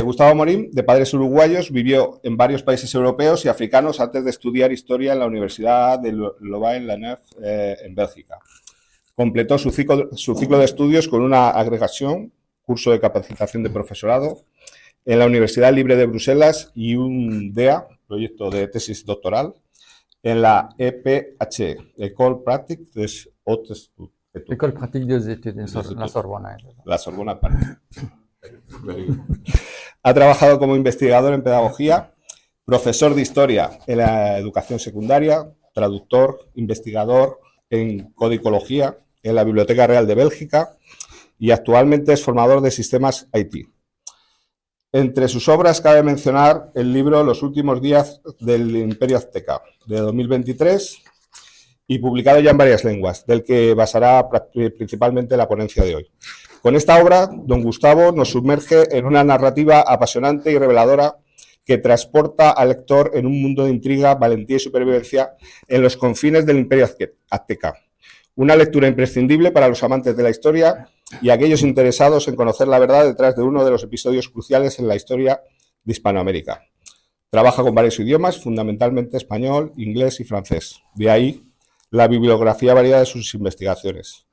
Gustavo Morín, de padres uruguayos, vivió en varios países europeos y africanos antes de estudiar historia en la Universidad de Louvain-la-Neuve, en Bélgica. Completó su ciclo de estudios con una agregación, curso de capacitación de profesorado, en la Universidad Libre de Bruselas y un DEA, proyecto de tesis doctoral, en la EPHE, École Pratique des Hautes Études. École Pratique des Études, la Sorbona. La Sorbona. Ha trabajado como investigador en pedagogía, profesor de historia en la educación secundaria, traductor, investigador en codicología en la Biblioteca Real de Bélgica y actualmente es formador de sistemas IT. Entre sus obras cabe mencionar el libro Los últimos días del Imperio Azteca, de 2023, y publicado ya en varias lenguas, del que basará principalmente la ponencia de hoy. Con esta obra, don Gustavo nos sumerge en una narrativa apasionante y reveladora que transporta al lector en un mundo de intriga, valentía y supervivencia en los confines del Imperio Azteca. Una lectura imprescindible para los amantes de la historia y aquellos interesados en conocer la verdad detrás de uno de los episodios cruciales en la historia de Hispanoamérica. Trabaja con varios idiomas, fundamentalmente español, inglés y francés. De ahí la bibliografía variada de sus investigaciones.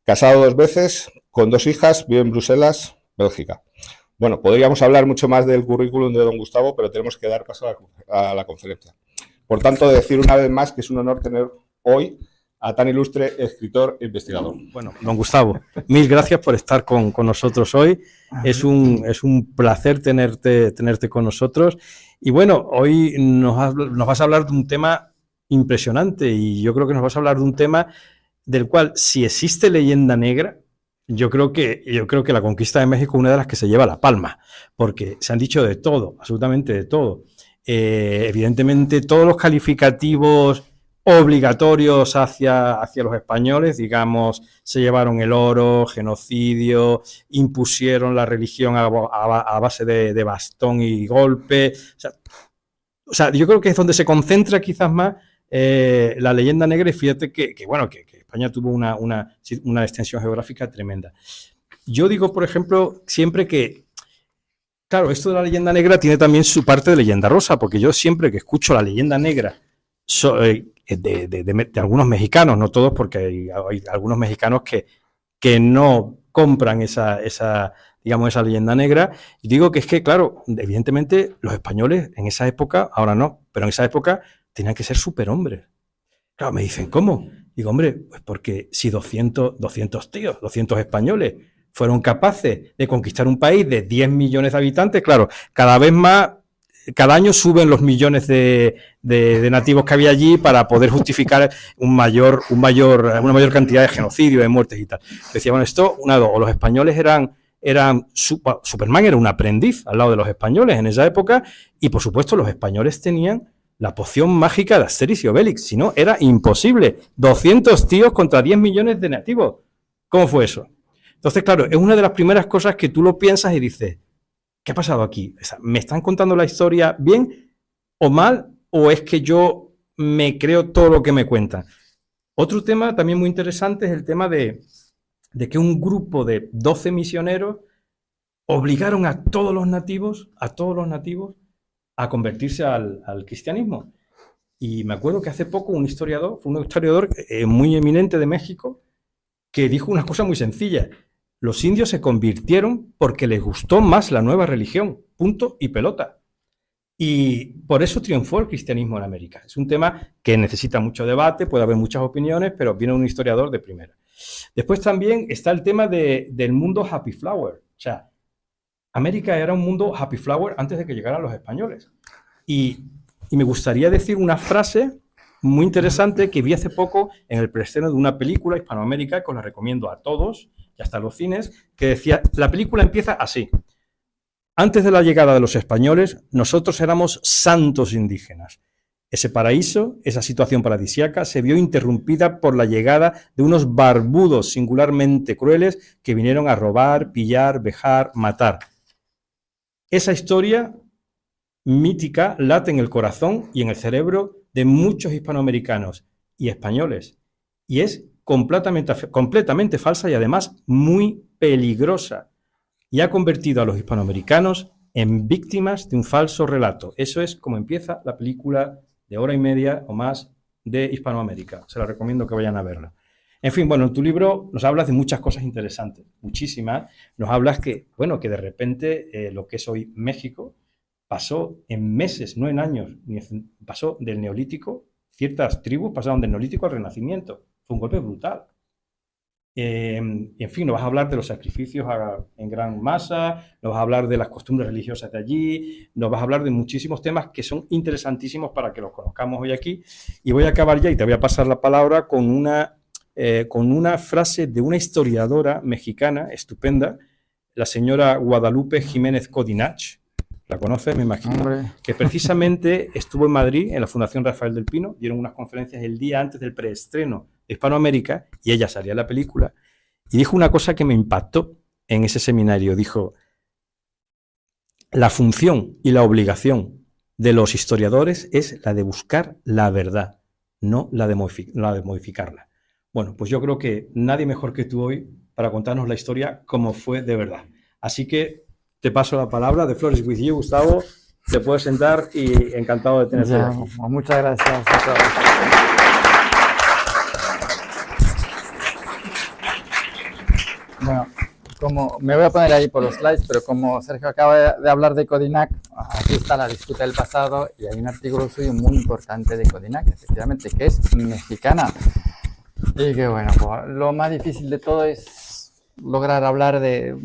Casado 2 veces, con 2 hijas, vive en Bruselas, Bélgica. Bueno, podríamos hablar mucho más del currículum de don Gustavo, pero tenemos que dar paso a la conferencia. Por tanto, decir una vez más que es un honor tener hoy a tan ilustre escritor e investigador. Bueno, don Gustavo, mil gracias por estar con nosotros hoy. Es un placer tenerte con nosotros. Y bueno, hoy nos vas a hablar de un tema impresionante y yo creo que nos vas a hablar de un tema del cual, si existe leyenda negra, yo creo que la conquista de México es una de las que se lleva la palma, porque se han dicho de todo, absolutamente de todo. Evidentemente, todos los calificativos obligatorios hacia los españoles, digamos, se llevaron el oro, genocidio, impusieron la religión a base de bastón y golpe. O sea, yo creo que es donde se concentra quizás más la leyenda negra, y fíjate que España tuvo una extensión geográfica tremenda. Yo digo, por ejemplo, siempre que, claro, esto de la leyenda negra tiene también su parte de leyenda rosa, porque yo siempre que escucho la leyenda negra de algunos mexicanos, no todos, porque hay algunos mexicanos que no compran esa leyenda negra, y digo que es que, claro, evidentemente los españoles en esa época, ahora no, pero en esa época tenían que ser superhombres. Claro, me dicen, ¿cómo? Digo, hombre, pues porque si 200 españoles fueron capaces de conquistar un país de 10 millones de habitantes, claro, cada vez más, cada año suben los millones de nativos que había allí para poder justificar una mayor cantidad de genocidios, de muertes y tal. Decía, bueno, esto, o los españoles Superman era un aprendiz al lado de los españoles en esa época, y por supuesto los españoles tenían la poción mágica de Asterix y Obelix, si no, era imposible. 200 tíos contra 10 millones de nativos. ¿Cómo fue eso? Entonces, claro, es una de las primeras cosas que tú lo piensas y dices, ¿qué ha pasado aquí? O sea, ¿me están contando la historia bien o mal? ¿O es que yo me creo todo lo que me cuentan? Otro tema también muy interesante es el tema de que un grupo de 12 misioneros obligaron a todos los nativos a convertirse al cristianismo. Y me acuerdo que hace poco un historiador muy eminente de México, que dijo una cosa muy sencilla: los indios se convirtieron porque les gustó más la nueva religión, punto y pelota. Y por eso triunfó el cristianismo en América. Es un tema que necesita mucho debate, puede haber muchas opiniones, pero viene un historiador de primera. Después también está el tema del mundo Happy Flower. O sea, América era un mundo Happy Flower antes de que llegaran los españoles. Y me gustaría decir una frase muy interesante que vi hace poco en el preestreno de una película, Hispanoamérica, que os la recomiendo a todos, y hasta los cines, que decía, la película empieza así: antes de la llegada de los españoles, nosotros éramos santos indígenas. Ese paraíso, esa situación paradisíaca, se vio interrumpida por la llegada de unos barbudos singularmente crueles que vinieron a robar, pillar, vejar, matar. Esa historia mítica late en el corazón y en el cerebro de muchos hispanoamericanos y españoles, y es completamente falsa y además muy peligrosa, y ha convertido a los hispanoamericanos en víctimas de un falso relato. Eso es como empieza la película de hora y media o más de Hispanoamérica. Se la recomiendo que vayan a verla. En fin, bueno, en tu libro nos hablas de muchas cosas interesantes, muchísimas. Nos hablas que, bueno, que de repente lo que es hoy México pasó en meses, no en años, pasó del Neolítico, ciertas tribus pasaron del Neolítico al Renacimiento. Fue un golpe brutal. En fin, nos vas a hablar de los sacrificios en gran masa, nos vas a hablar de las costumbres religiosas de allí, nos vas a hablar de muchísimos temas que son interesantísimos para que los conozcamos hoy aquí. Y voy a acabar ya y te voy a pasar la palabra con una frase de una historiadora mexicana estupenda, la señora Guadalupe Jiménez Codinach. ¿La conoces? Me imagino. Hombre. Que precisamente estuvo en Madrid, en la Fundación Rafael del Pino, dieron unas conferencias el día antes del preestreno de Hispanoamérica, y ella salía en la película, y dijo una cosa que me impactó en ese seminario. Dijo, la función y la obligación de los historiadores es la de buscar la verdad, no la de modificarla. Bueno, pues yo creo que nadie mejor que tú hoy para contarnos la historia como fue de verdad. Así que te paso la palabra. The floor is with you, Gustavo. Te puedes sentar y encantado de tenerte aquí. Muchas gracias a todos. Bueno, como me voy a poner ahí por los slides, pero como Sergio acaba de hablar de Codinac, aquí está la disputa del pasado y hay un artículo suyo muy importante de Codinac, efectivamente, que es mexicana. Y que bueno, pues, lo más difícil de todo es lograr hablar de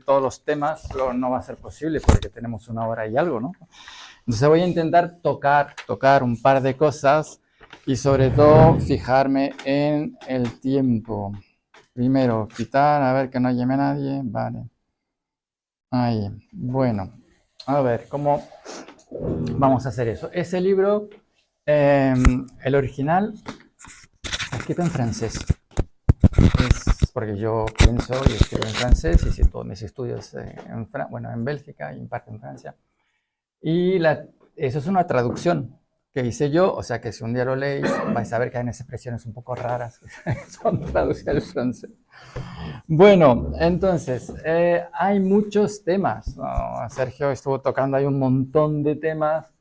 todos los temas. No va a ser posible porque tenemos una hora y algo, ¿no? Entonces voy a intentar tocar un par de cosas y sobre todo fijarme en el tiempo. Primero, quitar, a ver que no llame nadie, vale. Ahí, bueno, a ver, ¿cómo vamos a hacer eso? Ese libro, el original, escrito en francés. Es porque yo pienso y escribo en francés, hice todos mis estudios en Bélgica y en parte en Francia. Y eso es una traducción que hice yo, o sea que si un día lo leéis vais a ver que hay unas expresiones un poco raras que son traducciones francés. Bueno, entonces, hay muchos temas, ¿no? Sergio estuvo tocando ahí un montón de temas.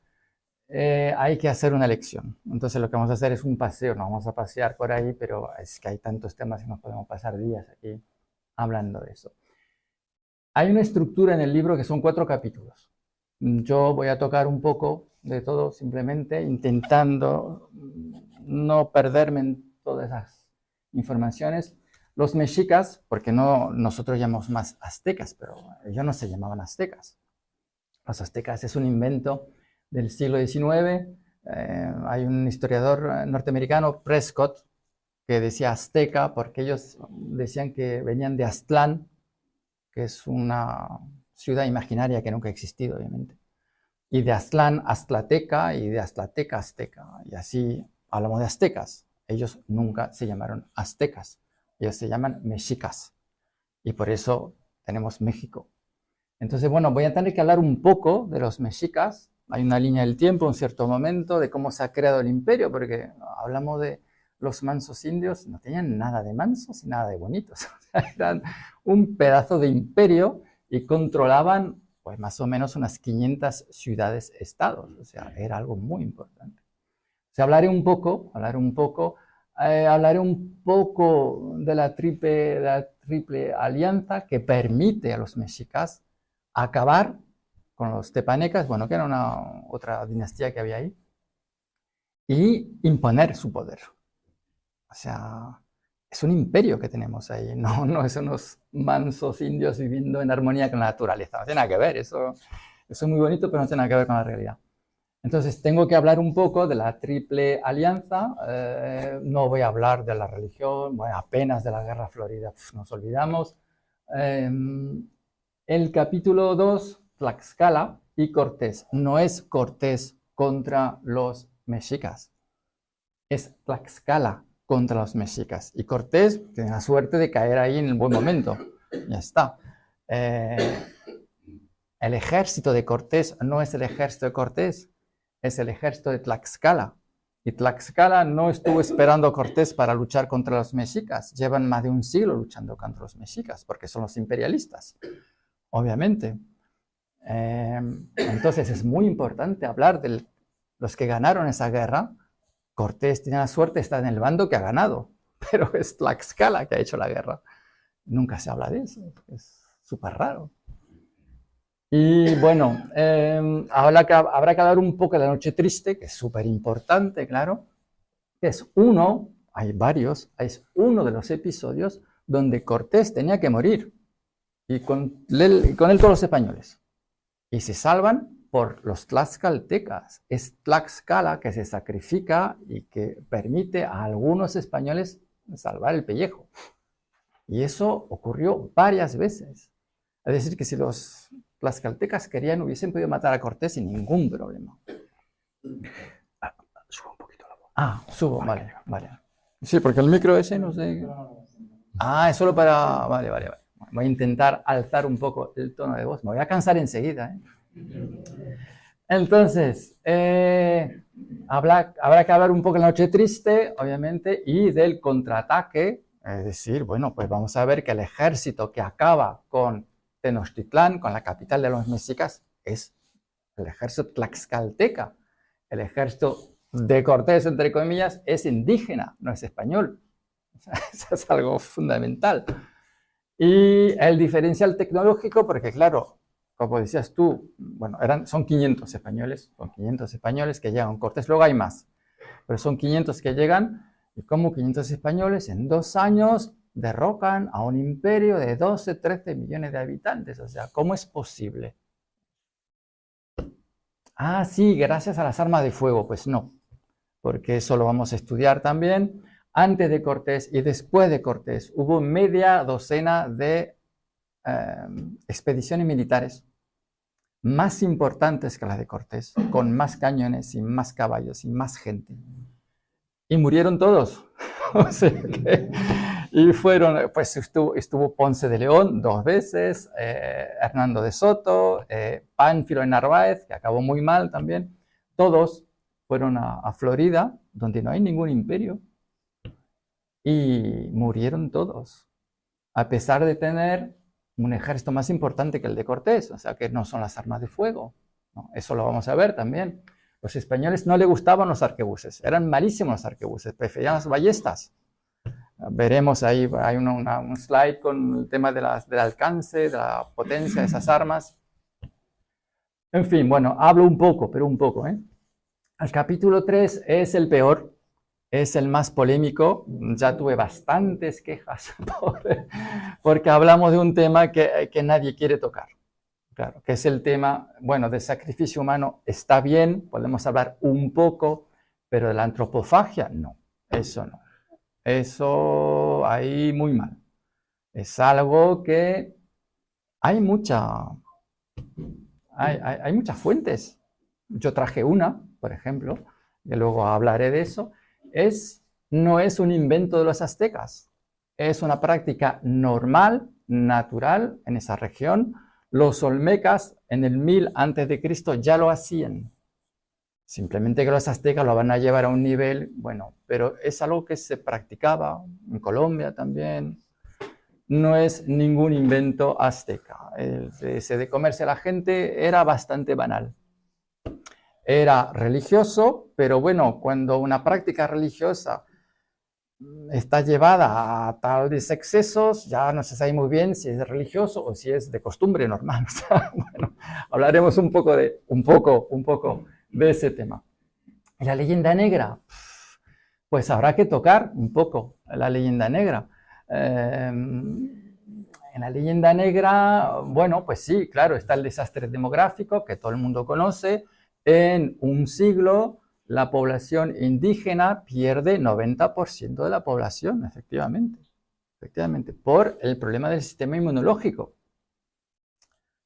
Hay que hacer una elección. Entonces lo que vamos a hacer es un paseo, nos vamos a pasear por ahí, pero es que hay tantos temas y nos podemos pasar días aquí hablando de eso. Hay una estructura en el libro que son 4 capítulos. Yo voy a tocar un poco de todo, simplemente intentando no perderme en todas esas informaciones. Los mexicas, porque nosotros llamamos más aztecas, pero ellos no se llamaban aztecas. Los aztecas es un invento del siglo XIX. Hay un historiador norteamericano, Prescott, que decía azteca porque ellos decían que venían de Aztlán, que es una ciudad imaginaria que nunca ha existido, obviamente. Y de Aztlán, aztlateca, y de aztlateca, azteca. Y así hablamos de aztecas. Ellos nunca se llamaron aztecas. Ellos se llaman mexicas. Y por eso tenemos México. Entonces, bueno, voy a tener que hablar un poco de los mexicas. Hay una línea del tiempo, un cierto momento, de cómo se ha creado el imperio, porque hablamos de los mansos indios, no tenían nada de mansos y nada de bonitos. Eran un pedazo de imperio y controlaban pues más o menos unas 500 ciudades-estados. O sea, era algo muy importante. O sea, hablaré un poco de la triple alianza que permite a los mexicas acabar con los tepanecas, bueno, que era otra dinastía que había ahí, y imponer su poder. O sea, es un imperio que tenemos ahí, no es unos mansos indios viviendo en armonía con la naturaleza. No tiene nada que ver, eso es muy bonito, pero no tiene nada que ver con la realidad. Entonces, tengo que hablar un poco de la triple alianza. No voy a hablar de la religión, bueno, apenas de la guerra florida, nos olvidamos. El capítulo 2, Tlaxcala y Cortés. No es Cortés contra los mexicas. Es Tlaxcala contra los mexicas. Y Cortés tiene la suerte de caer ahí en el buen momento. Ya está. El ejército de Cortés no es el ejército de Cortés, es el ejército de Tlaxcala. Y Tlaxcala no estuvo esperando a Cortés para luchar contra los mexicas. Llevan más de un siglo luchando contra los mexicas, porque son los imperialistas, obviamente. Entonces es muy importante hablar de los que ganaron esa guerra. Cortés tiene la suerte de estar en el bando que ha ganado, pero es Tlaxcala que ha hecho la guerra. Nunca se habla de eso, es súper raro. Y bueno, habrá que hablar un poco de la noche triste, que es súper importante, claro. Es uno, hay varios, es uno de los episodios donde Cortés tenía que morir. Y con él todos los españoles. Y se salvan por los tlaxcaltecas. Es Tlaxcala que se sacrifica y que permite a algunos españoles salvar el pellejo. Y eso ocurrió varias veces. Es decir, que si los tlaxcaltecas querían, hubiesen podido matar a Cortés sin ningún problema. Subo un poquito la voz. Subo, vale. Sí, porque el micro ese no sé. Es solo para... Vale. Voy a intentar alzar un poco el tono de voz. Me voy a cansar enseguida, Entonces, habrá que hablar un poco de la noche triste, obviamente, y del contraataque. Es decir, bueno, pues vamos a ver que el ejército que acaba con Tenochtitlán, con la capital de los mexicas, es el ejército tlaxcalteca. El ejército de Cortés, entre comillas, es indígena, no es español. O sea, eso es algo fundamental. Y el diferencial tecnológico, porque claro, como decías tú, bueno, son 500 españoles que llegan con Cortés, luego hay más, pero son 500 que llegan, y como 500 españoles en 2 años derrocan a un imperio de 12, 13 millones de habitantes. O sea, ¿cómo es posible? Sí, gracias a las armas de fuego. Pues no, porque eso lo vamos a estudiar también. Antes de Cortés y después de Cortés hubo media docena de expediciones militares más importantes que las de Cortés, con más cañones y más caballos y más gente. Y murieron todos. O sea que, y fueron, pues estuvo Ponce de León 2 veces, Hernando de Soto, Pánfilo de Narváez, que acabó muy mal también. Todos fueron a Florida, donde no hay ningún imperio. Y murieron todos, a pesar de tener un ejército más importante que el de Cortés, o sea que no son las armas de fuego, ¿no? Eso lo vamos a ver también. Los españoles no les gustaban los arquebuses, eran malísimos los arquebuses, preferían las ballestas. Veremos ahí, hay un slide con el tema del alcance, de la potencia de esas armas. En fin, bueno, hablo un poco, pero un poco, El capítulo 3 es el peor, es el más polémico. Ya tuve bastantes quejas porque hablamos de un tema que nadie quiere tocar. Claro, que es el tema, bueno, del sacrificio humano. Está bien, podemos hablar un poco, pero de la antropofagia, no, eso no. Eso ahí muy mal. Es algo que hay muchas fuentes. Yo traje una, por ejemplo, y luego hablaré de eso. No es un invento de los aztecas, es una práctica normal, natural en esa región. Los olmecas en el 1000 a.C. ya lo hacían. Simplemente que los aztecas lo van a llevar a un nivel, bueno, pero es algo que se practicaba en Colombia también. No es ningún invento azteca. Ese de comerse a la gente era bastante banal. Era religioso, pero bueno, cuando una práctica religiosa está llevada a tales excesos, ya no se sabe muy bien si es religioso o si es de costumbre normal. O sea, bueno, hablaremos un poco de ese tema. ¿Y la leyenda negra? Pues habrá que tocar un poco la leyenda negra. En la leyenda negra, bueno, pues sí, claro, está el desastre demográfico que todo el mundo conoce. En un siglo, la población indígena pierde 90% de la población, efectivamente, por el problema del sistema inmunológico.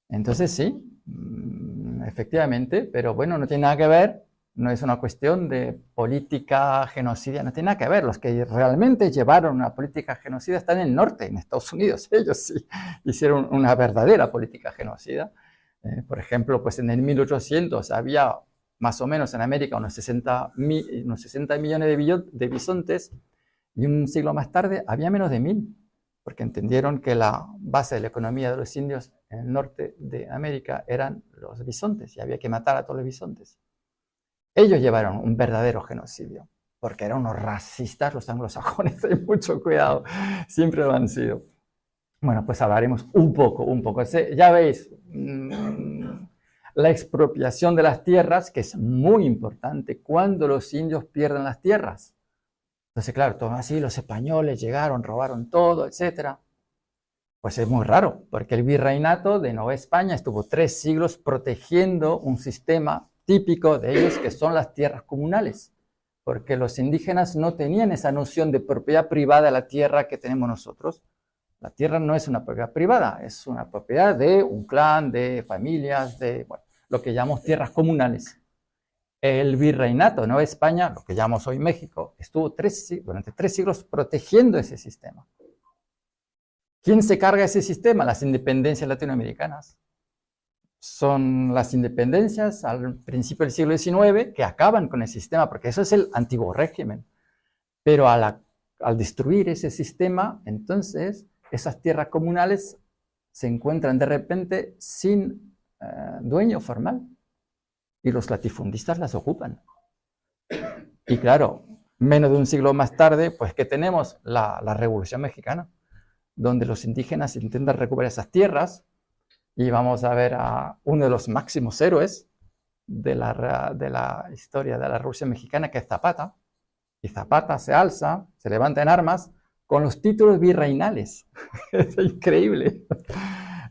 Entonces sí, efectivamente, pero bueno, no tiene nada que ver no es una cuestión de política genocida, no tiene nada que ver. Los que realmente llevaron una política genocida están en el norte, en Estados Unidos. Ellos sí hicieron una verdadera política genocida. Por ejemplo, pues en el 1800 había más o menos en América unos 60 millones de bisontes, y un siglo más tarde había menos de 1000, porque entendieron que la base de la economía de los indios en el norte de América eran los bisontes y había que matar a todos los bisontes. Ellos llevaron un verdadero genocidio, porque eran unos racistas los anglosajones, hay mucho cuidado, siempre lo han sido. Bueno, pues hablaremos un poco. Ya veis, la expropiación de las tierras, que es muy importante cuando los indios pierden las tierras. Entonces, claro, todo así, los españoles llegaron, robaron todo, etc. Pues es muy raro, porque el virreinato de Nueva España estuvo 3 siglos protegiendo un sistema típico de ellos, que son las tierras comunales, porque los indígenas no tenían esa noción de propiedad privada de la tierra que tenemos nosotros. La tierra no es una propiedad privada, es una propiedad de un clan, de familias, de bueno, lo que llamamos tierras comunales. El virreinato de Nueva España, lo que llamamos hoy México, estuvo durante 3 siglos protegiendo ese sistema. ¿Quién se carga ese sistema? Las independencias latinoamericanas. Son las independencias al principio del siglo XIX que acaban con el sistema, porque eso es el antiguo régimen. Pero al destruir ese sistema, entonces esas tierras comunales se encuentran de repente sin dueño formal. Y los latifundistas las ocupan. Y claro, menos de un siglo más tarde, pues que tenemos la Revolución Mexicana, donde los indígenas intentan recuperar esas tierras, y vamos a ver a uno de los máximos héroes de la historia de la Revolución Mexicana, que es Zapata. Y Zapata se alza, se levanta en armas con los títulos virreinales. Es increíble.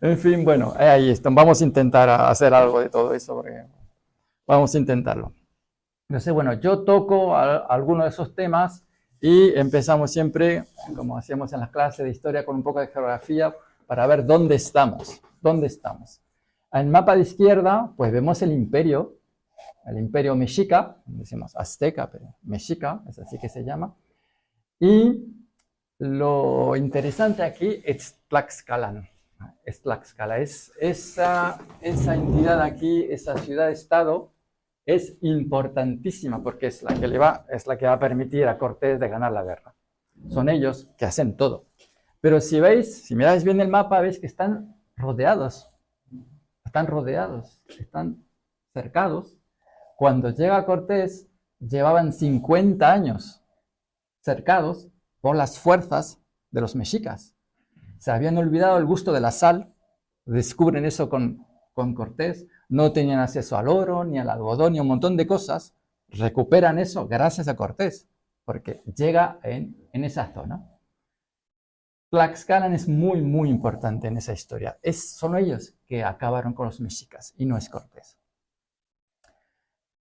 En fin, bueno, ahí está. Vamos a intentar hacer algo de todo eso, porque vamos a intentarlo. Entonces, bueno, yo toco algunos de esos temas y empezamos siempre, como hacíamos en las clases de historia, con un poco de geografía para ver dónde estamos. ¿Dónde estamos? En el mapa de izquierda, pues vemos el imperio mexica, decimos azteca, pero mexica, es así que se llama. Y lo interesante aquí es Tlaxcala. Es Tlaxcala, es esa entidad aquí, esa ciudad-estado, es importantísima porque es la que va a permitir a Cortés de ganar la guerra. Son ellos que hacen todo. Pero si miráis bien el mapa, veis que están rodeados, están cercados. Cuando llega Cortés, llevaban 50 años cercados por las fuerzas de los mexicas. Se habían olvidado el gusto de la sal, descubren eso con Cortés, no tenían acceso al oro, ni al algodón, ni a un montón de cosas, recuperan eso gracias a Cortés, porque llega en esa zona. Tlaxcala es muy, muy importante en esa historia. Son ellos que acabaron con los mexicas y no es Cortés.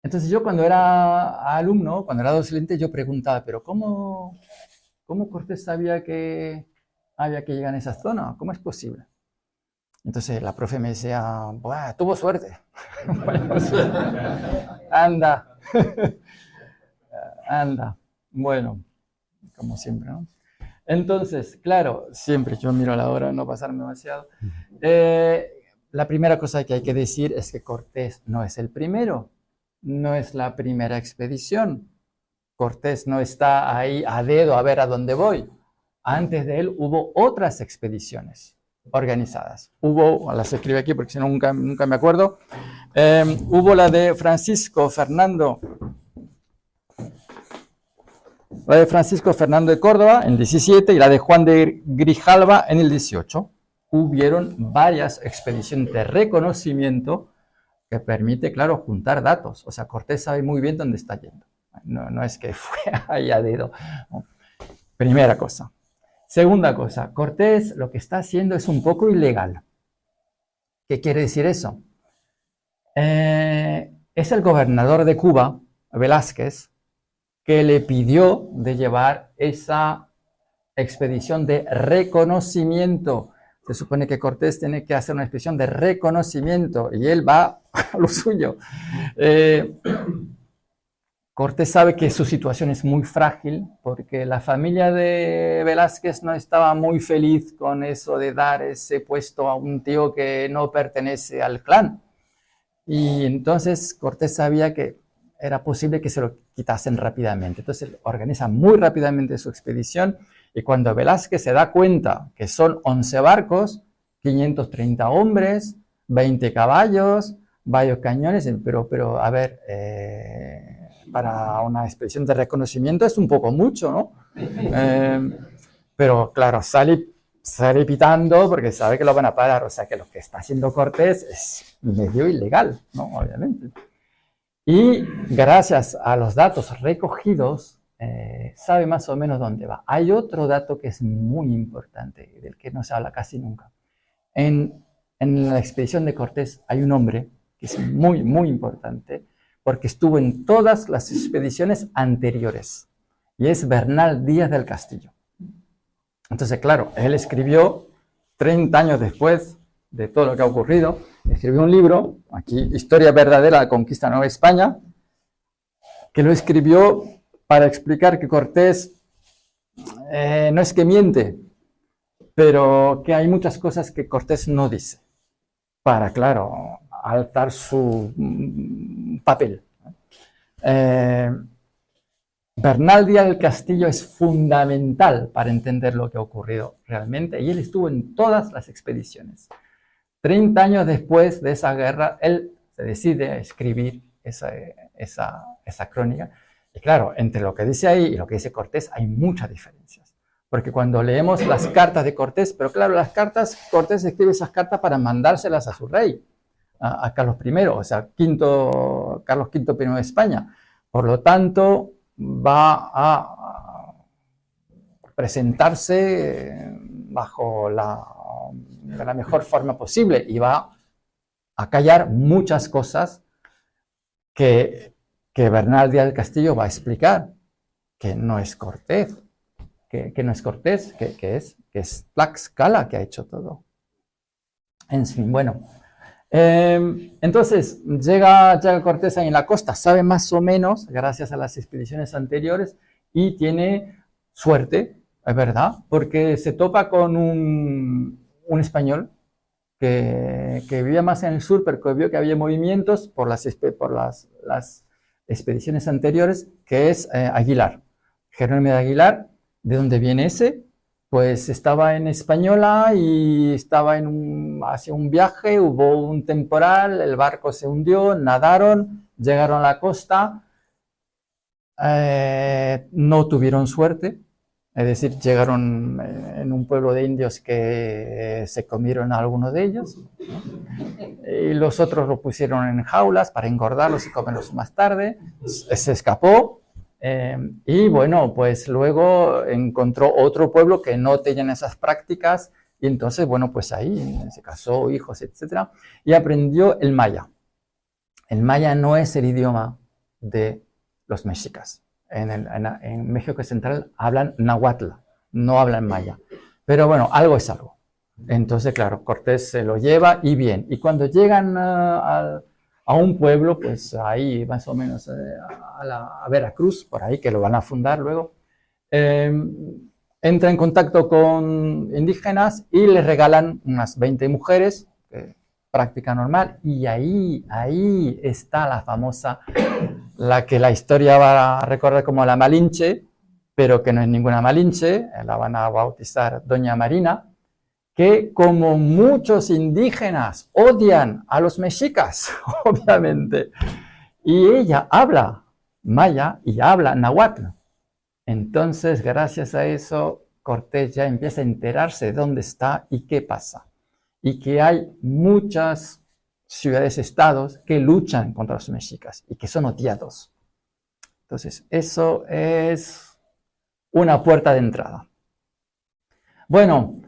Entonces yo cuando era alumno, cuando era docente, yo preguntaba, pero ¿cómo Cortés sabía que había que llegar a esa zona? ¿Cómo es posible? Entonces la profe me decía, ¡buah, tuvo suerte! Bueno, sí. Anda. Anda. Bueno, como siempre, ¿no? Entonces, claro, siempre yo miro la hora, no pasarme demasiado. La primera cosa que hay que decir es que Cortés no es el primero, no es la primera expedición. Cortés no está ahí a dedo a ver a dónde voy. Antes de él hubo otras expediciones organizadas. Las escribo aquí porque si no nunca me acuerdo. Hubo la de Francisco Fernando de Córdoba en el 17 y la de Juan de Grijalva en el 18. Hubieron varias expediciones de reconocimiento que permite, claro, juntar datos. O sea, Cortés sabe muy bien dónde está yendo. No es que fue ahí a dedo. Primera cosa. Segunda cosa, Cortés lo que está haciendo es un poco ilegal. ¿Qué quiere decir eso? Es el gobernador de Cuba, Velázquez, que le pidió de llevar esa expedición de reconocimiento. Se supone que Cortés tiene que hacer una expedición de reconocimiento y él va a lo suyo. Cortés sabe que su situación es muy frágil porque la familia de Velázquez no estaba muy feliz con eso de dar ese puesto a un tío que no pertenece al clan. Y entonces Cortés sabía que era posible que se lo quitasen rápidamente. Entonces organiza muy rápidamente su expedición y cuando Velázquez se da cuenta que son 11 barcos, 530 hombres, 20 caballos, varios cañones, pero a ver, para una expedición de reconocimiento es un poco mucho, ¿no? Pero claro, sale pitando porque sabe que lo van a parar, o sea que lo que está haciendo Cortés es medio ilegal, ¿no? Obviamente. Y gracias a los datos recogidos, sabe más o menos dónde va. Hay otro dato que es muy importante, del que no se habla casi nunca. En la expedición de Cortés hay un hombre que es muy, muy importante, porque estuvo en todas las expediciones anteriores, y es Bernal Díaz del Castillo. Entonces, claro, él escribió 30 años después de todo lo que ha ocurrido, escribió un libro, aquí, Historia verdadera de la conquista de Nueva España, que lo escribió para explicar que Cortés no es que miente, pero que hay muchas cosas que Cortés no dice, para, claro, alzar su papel. Bernal Díaz del Castillo es fundamental para entender lo que ha ocurrido realmente, y él estuvo en todas las expediciones. 30 años después de esa guerra, él se decide a escribir esa crónica. Y claro, entre lo que dice ahí y lo que dice Cortés hay muchas diferencias. Porque cuando leemos las cartas de Cortés, pero claro, las cartas, Cortés escribe esas cartas para mandárselas a su rey, a Carlos I, o sea, Carlos V I de España. Por lo tanto, va a presentarse bajo de la mejor forma posible y va a callar muchas cosas que Bernal Díaz del Castillo va a explicar, que no es Cortés, que no es Cortés, que es Tlaxcala que ha hecho todo. En fin, bueno. Entonces, llega Cortés ahí en la costa, sabe más o menos, gracias a las expediciones anteriores, y tiene suerte, es verdad, porque se topa con un español que vivía más en el sur, pero que vio que había movimientos por las expediciones anteriores, que es Aguilar, Jerónimo de Aguilar. ¿De dónde viene ese? Pues estaba en Española y estaba hacia un viaje, hubo un temporal, el barco se hundió, nadaron, llegaron a la costa, no tuvieron suerte, es decir, llegaron en un pueblo de indios que se comieron a alguno de ellos, ¿no? Y los otros lo pusieron en jaulas para engordarlos y comerlos más tarde, se escapó. Y bueno, pues luego encontró otro pueblo que no tenían esas prácticas y entonces, bueno, pues ahí se casó, hijos, etc. Y aprendió el maya. El maya no es el idioma de los mexicas. En México Central hablan náhuatl, no hablan maya. Pero bueno, algo es algo. Entonces, claro, Cortés se lo lleva y bien. Y cuando llegan a un pueblo, pues ahí más o menos a Veracruz, por ahí, que lo van a fundar luego, entra en contacto con indígenas y les regalan unas 20 mujeres, práctica normal, y ahí está la famosa, la que la historia va a recordar como la Malinche, pero que no es ninguna Malinche, la van a bautizar Doña Marina, que como muchos indígenas odian a los mexicas, obviamente, y ella habla maya y habla náhuatl. Entonces, gracias a eso, Cortés ya empieza a enterarse de dónde está y qué pasa. Y que hay muchas ciudades-estados que luchan contra los mexicas y que son odiados. Entonces, eso es una puerta de entrada. Bueno,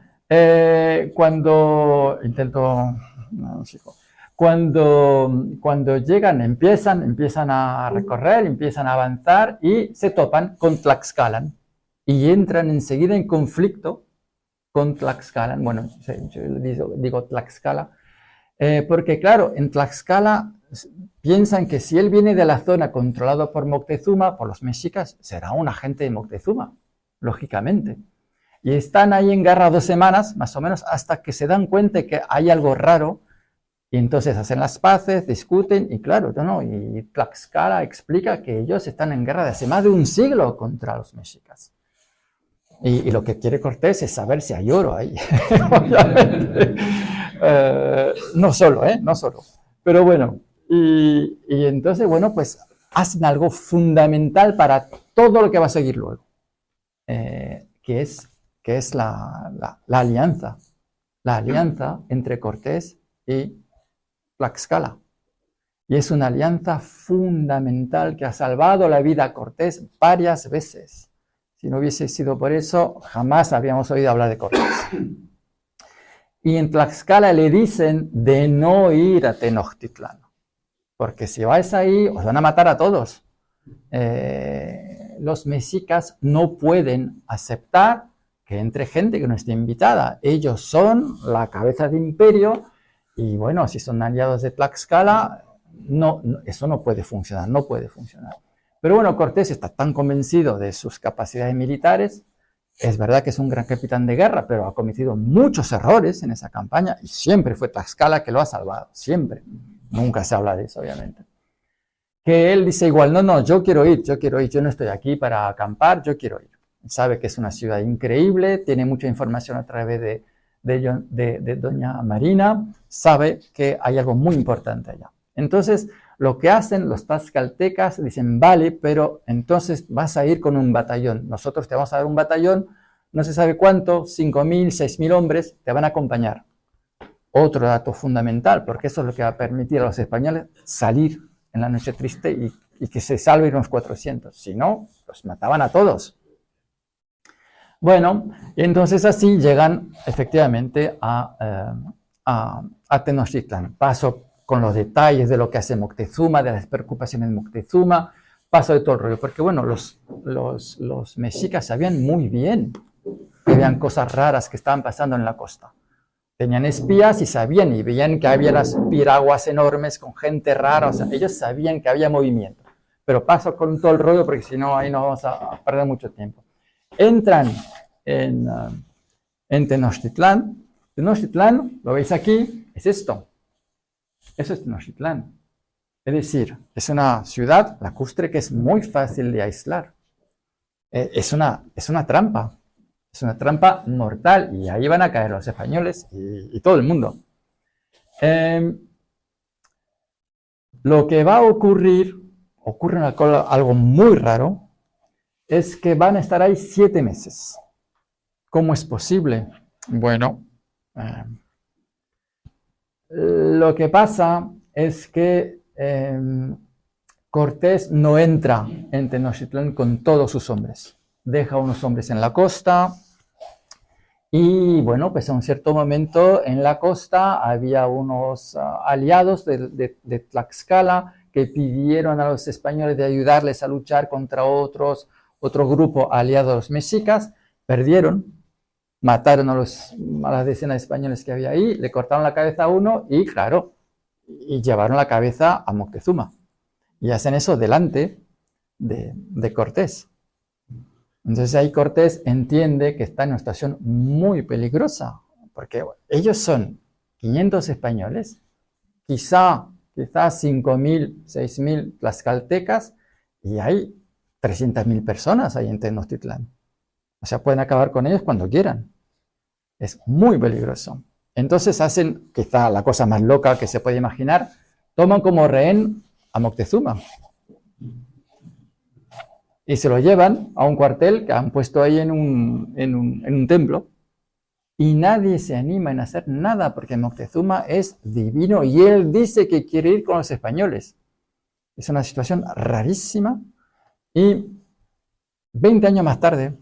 cuando llegan, empiezan a recorrer, empiezan a avanzar y se topan con Tlaxcala y entran enseguida en conflicto con Tlaxcala. Bueno, yo digo Tlaxcala porque claro, en Tlaxcala piensan que si él viene de la zona controlada por Moctezuma, por los mexicas, será un agente de Moctezuma, lógicamente. Y están ahí en guerra 2 semanas, más o menos, hasta que se dan cuenta de que hay algo raro. Y entonces hacen las paces, discuten, y claro, y Tlaxcala explica que ellos están en guerra de hace más de un siglo contra los mexicas. Y lo que quiere Cortés es saber si hay oro ahí, obviamente. No solo. Pero bueno, y entonces, bueno, pues hacen algo fundamental para todo lo que va a seguir luego, que es la alianza. La alianza entre Cortés y Tlaxcala. Y es una alianza fundamental que ha salvado la vida a Cortés varias veces. Si no hubiese sido por eso, jamás habríamos oído hablar de Cortés. Y en Tlaxcala le dicen de no ir a Tenochtitlán, porque si vais ahí os van a matar a todos. Los mexicas no pueden aceptar que entre gente que no esté invitada. Ellos son la cabeza de imperio y bueno, si son aliados de Tlaxcala, eso no puede funcionar. Pero bueno, Cortés está tan convencido de sus capacidades militares. Es verdad que es un gran capitán de guerra, pero ha cometido muchos errores en esa campaña y siempre fue Tlaxcala que lo ha salvado, siempre. Nunca se habla de eso, obviamente. Que él dice igual, no, yo quiero ir, yo no estoy aquí para acampar, yo quiero ir. Sabe que es una ciudad increíble, tiene mucha información a través de doña Marina, sabe que hay algo muy importante allá. Entonces, lo que hacen los tlaxcaltecas, dicen, vale, pero entonces vas a ir con un batallón. Nosotros te vamos a dar un batallón, no se sabe cuánto, 5.000, 6.000 hombres te van a acompañar. Otro dato fundamental, porque eso es lo que va a permitir a los españoles salir en la noche triste y que se salven unos 400. Si no, los mataban a todos. Bueno, entonces así llegan efectivamente a Tenochtitlán. Paso con los detalles de lo que hace Moctezuma, de las preocupaciones de Moctezuma, paso de todo el rollo, porque bueno, los mexicas sabían muy bien que habían cosas raras que estaban pasando en la costa. Tenían espías y sabían, y veían que había las piraguas enormes con gente rara, o sea, ellos sabían que había movimiento. Pero paso con todo el rollo, porque si no, ahí nos vamos a perder mucho tiempo. Entran en Tenochtitlán. Tenochtitlán, lo veis aquí, es esto. Eso es Tenochtitlán. Es decir, es una ciudad lacustre que es muy fácil de aislar. Es una trampa. Es una trampa mortal y ahí van a caer los españoles y todo el mundo. Lo que va a ocurre algo muy raro, es que van a estar ahí 7 meses. ¿Cómo es posible? Bueno, lo que pasa es que Cortés no entra en Tenochtitlán con todos sus hombres. Deja unos hombres en la costa y bueno, pues a un cierto momento en la costa había unos aliados de Tlaxcala que pidieron a los españoles de ayudarles a luchar contra otro grupo aliado a los mexicas. Perdieron, mataron a las decenas de españoles que había ahí, le cortaron la cabeza a uno y claro, y llevaron la cabeza a Moctezuma. Y hacen eso delante de Cortés. Entonces ahí Cortés entiende que está en una situación muy peligrosa, porque ellos son 500 españoles, quizás 5.000, 6.000 tlaxcaltecas, y hay 300.000 personas ahí en Tenochtitlán. O sea, pueden acabar con ellos cuando quieran. Es muy peligroso. Entonces hacen, quizá la cosa más loca que se puede imaginar, toman como rehén a Moctezuma. Y se lo llevan a un cuartel que han puesto ahí en un templo. Y nadie se anima en hacer nada porque Moctezuma es divino y él dice que quiere ir con los españoles. Es una situación rarísima. Y 20 años más tarde,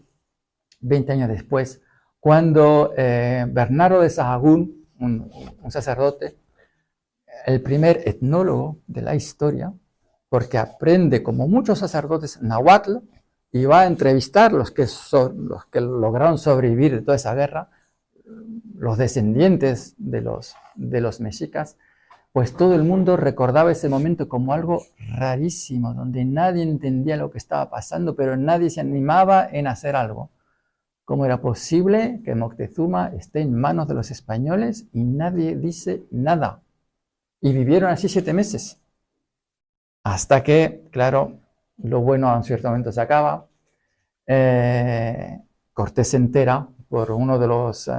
20 años después, cuando Bernardo de Sahagún, un sacerdote, el primer etnólogo de la historia, porque aprende como muchos sacerdotes náhuatl y va a entrevistar los que lograron sobrevivir de toda esa guerra, los descendientes de los mexicas, pues todo el mundo recordaba ese momento como algo rarísimo, donde nadie entendía lo que estaba pasando, pero nadie se animaba en hacer algo. ¿Cómo era posible que Moctezuma esté en manos de los españoles y nadie dice nada? Y vivieron así 7 meses. Hasta que, claro, lo bueno a un cierto momento se acaba. Cortés se entera por uno de los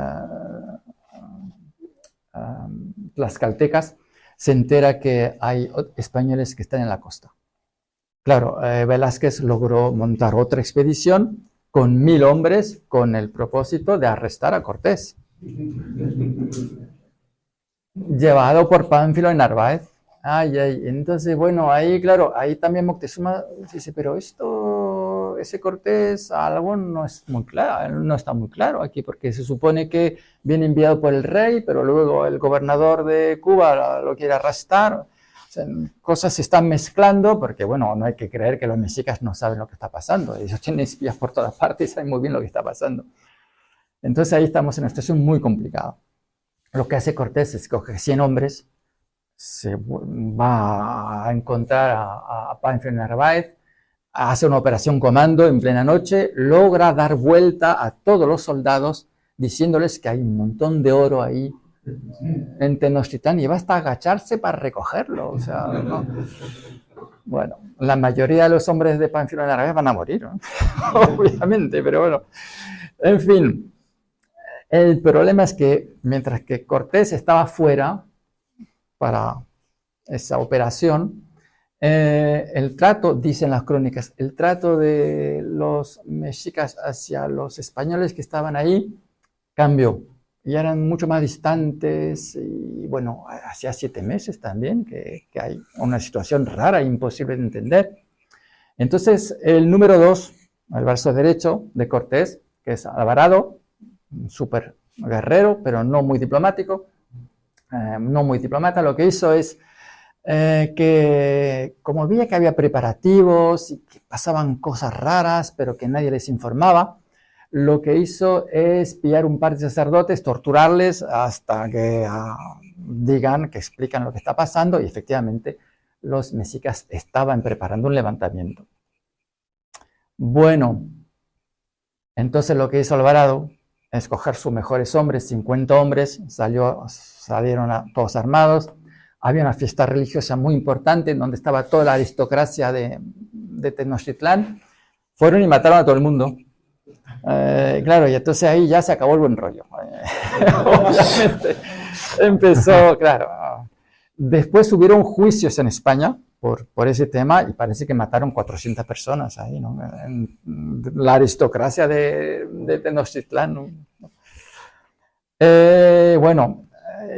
tlaxcaltecas, se entera que hay españoles que están en la costa. Claro, Velázquez logró montar otra expedición con 1000 hombres con el propósito de arrestar a Cortés. Llevado por Pánfilo de Narváez. Entonces, bueno, ahí, claro, ahí también Moctezuma dice, pero ese Cortés, algo no es muy claro, no está muy claro aquí, porque se supone que viene enviado por el rey, pero luego el gobernador de Cuba lo quiere arrestar. O sea, cosas se están mezclando, porque, bueno, no hay que creer que los mexicas no saben lo que está pasando. Ellos tienen espías por todas partes y saben muy bien lo que está pasando. Entonces ahí estamos en una situación muy complicada. Lo que hace Cortés es que coge 100 hombres, se va a encontrar a Pánfilo de Narváez, hace una operación comando en plena noche, logra dar vuelta a todos los soldados diciéndoles que hay un montón de oro ahí en Tenochtitlán y va hasta agacharse para recogerlo. O sea, ¿no? Bueno, la mayoría de los hombres de Pánfilo de Narváez van a morir, ¿no? Obviamente, pero bueno, en fin. El problema es que mientras que Cortés estaba fuera para esa operación, el trato, dicen las crónicas, el trato de los mexicas hacia los españoles que estaban ahí cambió. Y eran mucho más distantes y bueno, hacía 7 meses también que hay una situación rara e imposible de entender. Entonces, el número 2, el brazo derecho de Cortés, que es Alvarado, un súper guerrero, pero no muy diplomático, no muy diplomata, lo que hizo es que como veía que había preparativos y que pasaban cosas raras, pero que nadie les informaba, lo que hizo es pillar un par de sacerdotes, torturarles hasta que digan, que explican lo que está pasando, y efectivamente los mexicas estaban preparando un levantamiento. Bueno, entonces lo que hizo Alvarado es coger sus mejores hombres, 50 hombres, salieron todos armados. Había una fiesta religiosa muy importante en donde estaba toda la aristocracia de Tenochtitlán. Fueron y mataron a todo el mundo. Claro, y entonces ahí ya se acabó el buen rollo. Obviamente empezó, claro. Después hubieron juicios en España por ese tema y parece que mataron 400 personas ahí, ¿no? En la aristocracia de Tenochtitlán, ¿no? Bueno,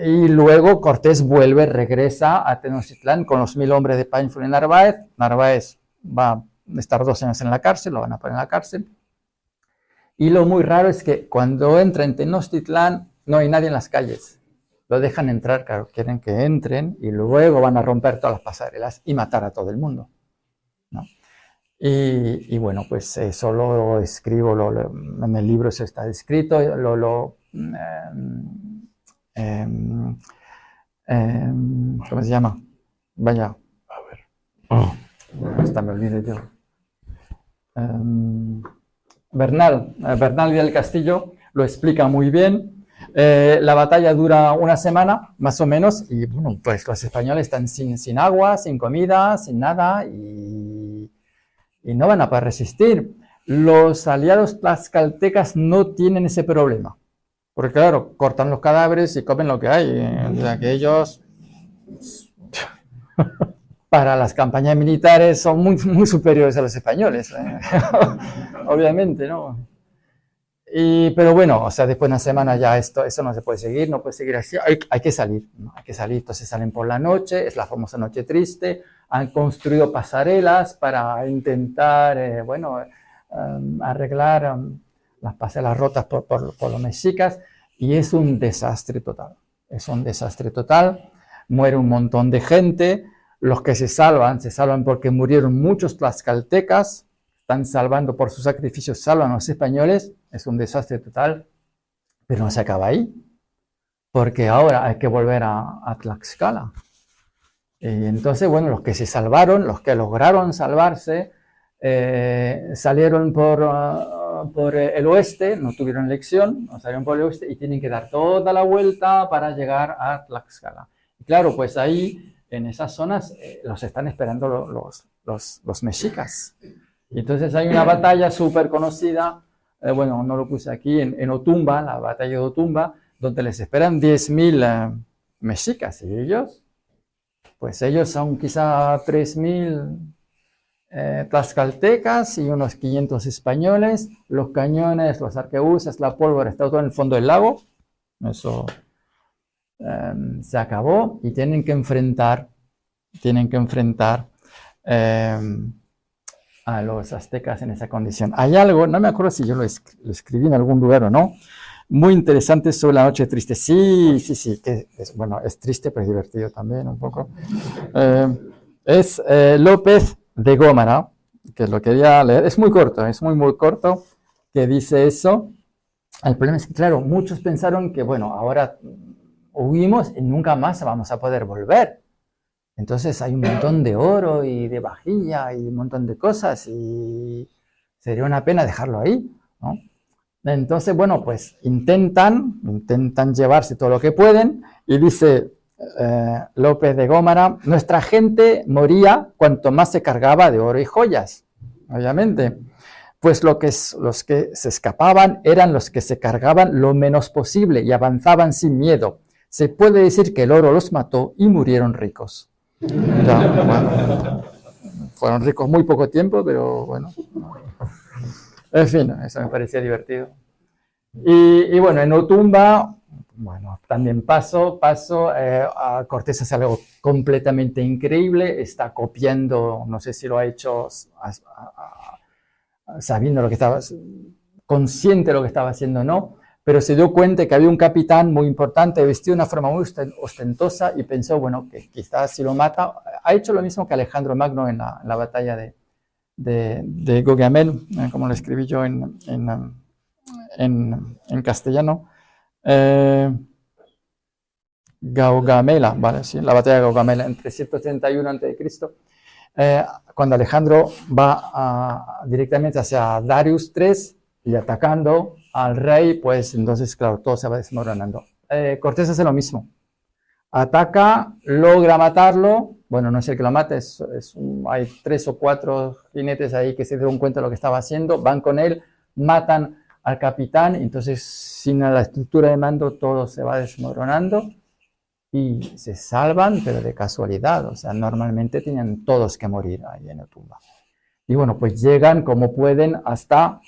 y luego Cortés regresa a Tenochtitlán con los 1000 hombres de Pánfilo de Narváez. Narváez va a estar 2 años en la cárcel, lo van a poner en la cárcel. Y lo muy raro es que cuando entra en Tenochtitlán no hay nadie en las calles. Lo dejan entrar, claro, quieren que entren y luego van a romper todas las pasarelas y matar a todo el mundo, ¿no? Y bueno, pues eso lo escribo, en el libro eso está escrito, ¿cómo se llama? Vaya, a ver, hasta me olvidé yo. Bernal del Castillo lo explica muy bien. La batalla dura una semana, más o menos, y bueno, pues los españoles están sin agua, sin comida, sin nada, y no van a poder resistir. Los aliados tlaxcaltecas no tienen ese problema, porque claro, cortan los cadáveres y comen lo que hay, o sea que ellos para las campañas militares son muy, muy superiores a los españoles, obviamente, ¿no? Pero bueno, o sea, después de una semana ya eso no se puede seguir, no puede seguir así, hay que salir, ¿no? Hay que salir, entonces salen por la noche, es la famosa noche triste, han construido pasarelas para intentar, arreglar las pasarelas rotas por los mexicas, y es un desastre total, muere un montón de gente, los que se salvan porque murieron muchos tlaxcaltecas, están salvando por sus sacrificios, salvan a los españoles, es un desastre total, pero no se acaba ahí, porque ahora hay que volver a Tlaxcala. Y entonces, bueno, los que se salvaron, los que lograron salvarse, salieron por el oeste, no tuvieron elección, salieron por el oeste y tienen que dar toda la vuelta para llegar a Tlaxcala. Y claro, pues ahí, en esas zonas, los están esperando los mexicas. Y entonces hay una batalla súper conocida, bueno, no lo puse aquí, en Otumba, la batalla de Otumba, donde les esperan 10.000 mexicas y ellos, pues ellos son quizá 3.000 tlaxcaltecas y unos 500 españoles, los cañones, los arquebuses, la pólvora, está todo en el fondo del lago, eso se acabó y tienen que enfrentar a los aztecas en esa condición. Hay algo, no me acuerdo si yo lo escribí en algún lugar o no, muy interesante sobre la noche triste. Sí, que bueno, es triste, pero es divertido también un poco. Es López de Gómara, que lo quería leer. Es muy corto, es muy corto, que dice eso. El problema es que, claro, muchos pensaron que, bueno, ahora huimos y nunca más vamos a poder volver. Entonces hay un montón de oro y de vajilla y un montón de cosas y sería una pena dejarlo ahí, ¿no? Entonces, bueno, pues intentan llevarse todo lo que pueden y dice López de Gómara, nuestra gente moría cuanto más se cargaba de oro y joyas, obviamente, pues los que se escapaban eran los que se cargaban lo menos posible y avanzaban sin miedo. Se puede decir que el oro los mató y murieron ricos. Ya, bueno, fueron ricos muy poco tiempo, pero bueno. En fin, eso me parecía divertido. Y bueno, en Otumba, bueno, también paso, a Cortés hace algo completamente increíble, está copiando, no sé si lo ha hecho sabiendo lo que estaba, consciente de lo que estaba haciendo o no, pero se dio cuenta que había un capitán muy importante, vestido de una forma muy ostentosa y pensó, bueno, que quizás si lo mata, ha hecho lo mismo que Alejandro Magno en la batalla de Gaugamela, como lo escribí yo en castellano. Gaugamela, ¿vale? Sí, la batalla de Gaugamela en 331 a.C., cuando Alejandro va directamente hacia Darius III y atacando al rey, pues entonces, claro, todo se va desmoronando. Cortés hace lo mismo. Ataca, logra matarlo. Bueno, no es el que lo mata, hay 3 o 4 jinetes ahí que se dieron cuenta de lo que estaba haciendo, van con él, matan al capitán, entonces sin la estructura de mando todo se va desmoronando y se salvan, pero de casualidad, o sea, normalmente tenían todos que morir ahí en Otumba. Y bueno, pues llegan como pueden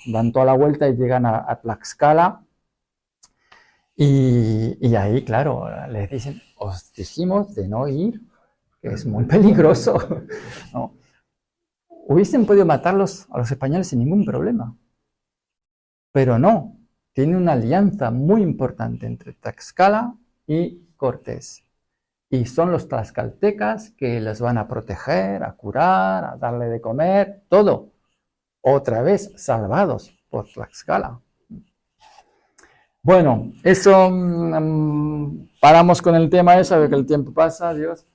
dan toda la vuelta y llegan a Tlaxcala. Y ahí, claro, les dicen, os dijimos de no ir, que es muy peligroso, ¿no? Hubiesen podido matarlos a los españoles sin ningún problema, pero no, tiene una alianza muy importante entre Tlaxcala y Cortés. Y son los tlaxcaltecas que les van a proteger, a curar, a darle de comer, todo. Otra vez salvados por Tlaxcala. Bueno, eso, paramos con el tema ese, a ver que el tiempo pasa, adiós.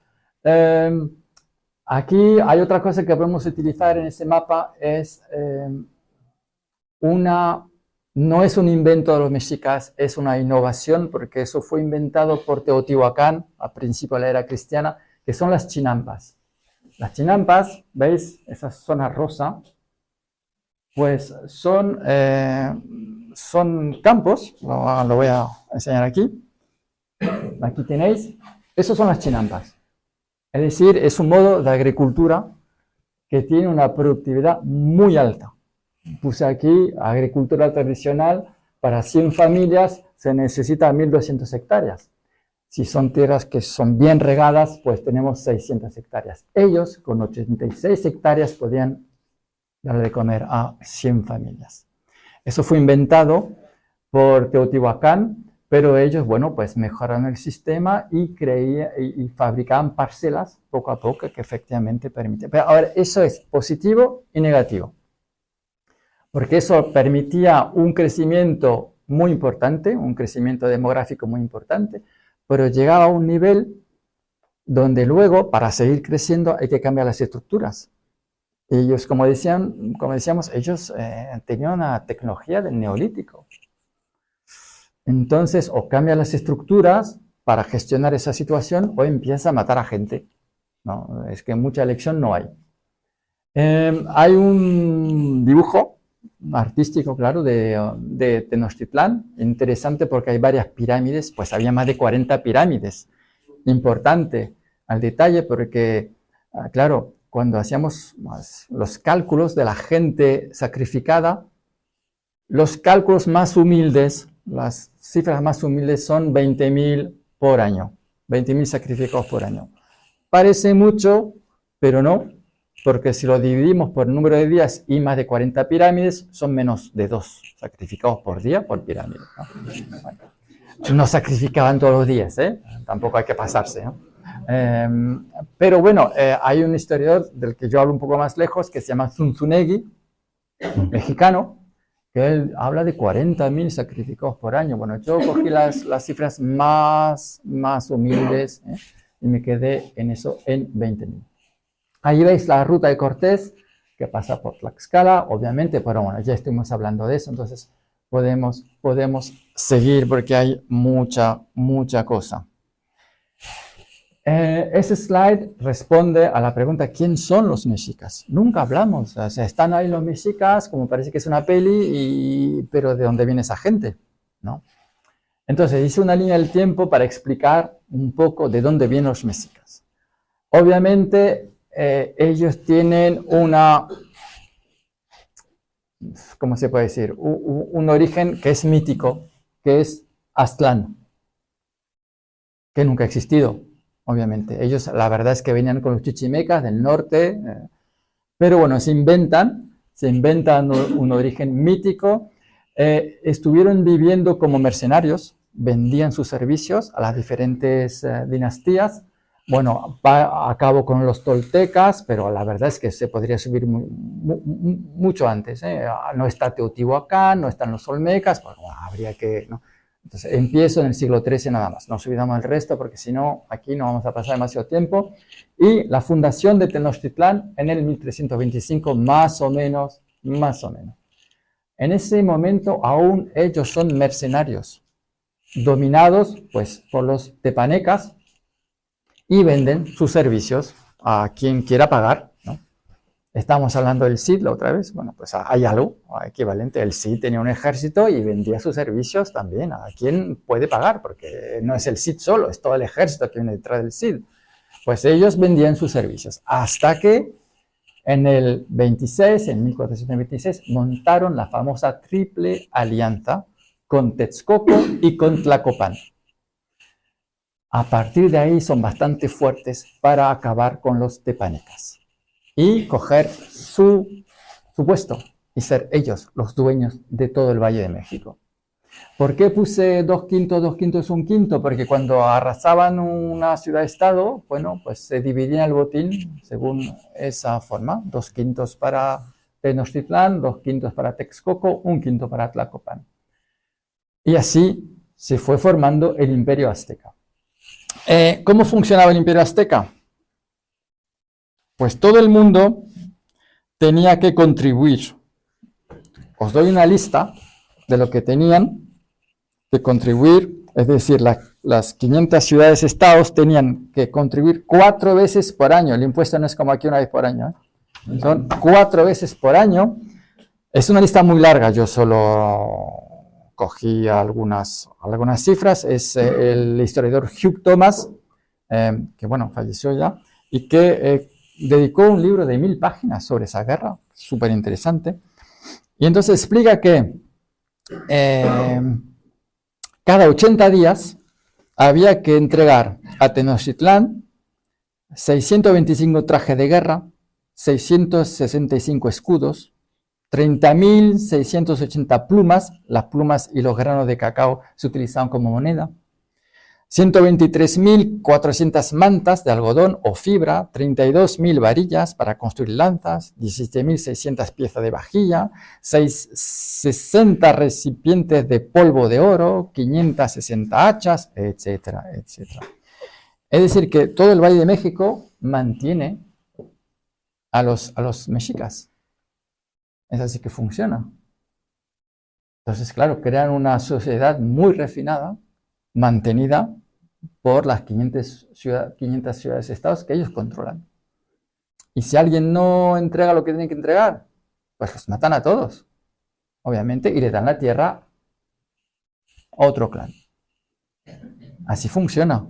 Aquí hay otra cosa que podemos utilizar en ese mapa, no es un invento de los mexicas, es una innovación, porque eso fue inventado por Teotihuacán a principios de la era cristiana, que son las chinampas. Las chinampas, ¿veis? Esa zona rosa, pues son campos, lo voy a enseñar aquí. Aquí tenéis, esos son las chinampas. Es decir, es un modo de agricultura que tiene una productividad muy alta. Puse aquí agricultura tradicional, para 100 familias se necesita 1.200 hectáreas. Si son tierras que son bien regadas, pues tenemos 600 hectáreas. Ellos, con 86 hectáreas, podían darle de comer a 100 familias. Eso fue inventado por Teotihuacán, pero ellos, bueno, pues mejoraron el sistema y fabricaban parcelas poco a poco que efectivamente permiten. Pero ahora, eso es positivo y negativo, porque eso permitía un crecimiento muy importante, un crecimiento demográfico muy importante, pero llegaba a un nivel donde luego, para seguir creciendo, hay que cambiar las estructuras. Ellos, como decíamos, ellos tenían una tecnología del neolítico. Entonces, o cambian las estructuras para gestionar esa situación, o empieza a matar a gente. No, es que mucha elección no hay. Hay un dibujo artístico, claro, de Tenochtitlán, interesante porque hay varias pirámides, pues había más de 40 pirámides. Importante al detalle porque, claro, cuando hacíamos los cálculos de la gente sacrificada, los cálculos más humildes, las cifras más humildes son 20.000 por año, 20.000 sacrificados por año. Parece mucho, pero no, porque si lo dividimos por número de días y más de 40 pirámides, son menos de 2 sacrificados por día por pirámide, ¿no? Bueno, no sacrificaban todos los días, tampoco hay que pasarse, ¿no? Pero bueno, hay un historiador del que yo hablo un poco más lejos, que se llama Zunzunegui, mexicano, que él habla de 40.000 sacrificados por año. Bueno, yo cogí las cifras más humildes, y me quedé en eso, en 20.000. Ahí veis la ruta de Cortés, que pasa por Tlaxcala, obviamente, pero bueno, ya estuvimos hablando de eso, entonces podemos seguir porque hay mucha cosa. Ese slide responde a la pregunta, ¿quién son los mexicas? Nunca hablamos, o sea, están ahí los mexicas, como parece que es una peli, pero ¿de dónde viene esa gente? ¿No? Entonces hice una línea del tiempo para explicar un poco de dónde vienen los mexicas. Obviamente ellos tienen ¿cómo se puede decir? Un origen que es mítico, que es Aztlán, que nunca ha existido. Obviamente, ellos la verdad es que venían con los chichimecas del norte, pero bueno, se inventan un origen mítico, estuvieron viviendo como mercenarios, vendían sus servicios a las diferentes dinastías, bueno, acabo con los toltecas, pero la verdad es que se podría subir mucho antes, no está Teotihuacán, no están los olmecas, bueno, habría que, ¿no? Entonces, empiezo en el siglo XIII nada más, no subidamos el resto porque si no, aquí no vamos a pasar demasiado tiempo. Y la fundación de Tenochtitlán en el 1325, más o menos. En ese momento aún ellos son mercenarios, dominados pues por los tepanecas y venden sus servicios a quien quiera pagar, ¿no? Estamos hablando del Cid la otra vez. Bueno, pues hay algo equivalente. El Cid tenía un ejército y vendía sus servicios también a quien puede pagar, porque no es el Cid solo, es todo el ejército que viene detrás del Cid. Pues ellos vendían sus servicios, hasta que en el 1426, montaron la famosa Triple Alianza con Texcoco y con Tlacopan. A partir de ahí son bastante fuertes para acabar con los tepanecas y coger su puesto y ser ellos los dueños de todo el Valle de México. ¿Por qué puse 2/5, 1/5? Porque cuando arrasaban una ciudad-estado, bueno, pues se dividía el botín según esa forma. 2/5 para Tenochtitlán, 2/5 para Texcoco, 1/5 para Tlacopan. Y así se fue formando el Imperio Azteca. ¿Cómo funcionaba el Imperio Azteca? Pues todo el mundo tenía que contribuir. Os doy una lista de lo que tenían que contribuir, es decir, las 500 ciudades-estados tenían que contribuir 4 veces por año. El impuesto no es como aquí una vez por año, son 4 veces por año. Es una lista muy larga, yo solo cogí algunas cifras. Es el historiador Hugh Thomas, que bueno, falleció ya, y que dedicó un libro de 1000 páginas sobre esa guerra, súper interesante. Y entonces explica que cada 80 días había que entregar a Tenochtitlán 625 trajes de guerra, 665 escudos, 30.680 plumas, las plumas y los granos de cacao se utilizaban como moneda, 123.400 mantas de algodón o fibra, 32.000 varillas para construir lanzas, 17.600 piezas de vajilla, 60 recipientes de polvo de oro, 560 hachas, etcétera, etcétera. Es decir, que todo el Valle de México mantiene a los mexicas. Es así que funciona. Entonces, claro, crean una sociedad muy refinada, mantenida por las 500 ciudades-estados que ellos controlan. Y si alguien no entrega lo que tiene que entregar, pues los matan a todos, obviamente, y le dan la tierra a otro clan. Así funciona.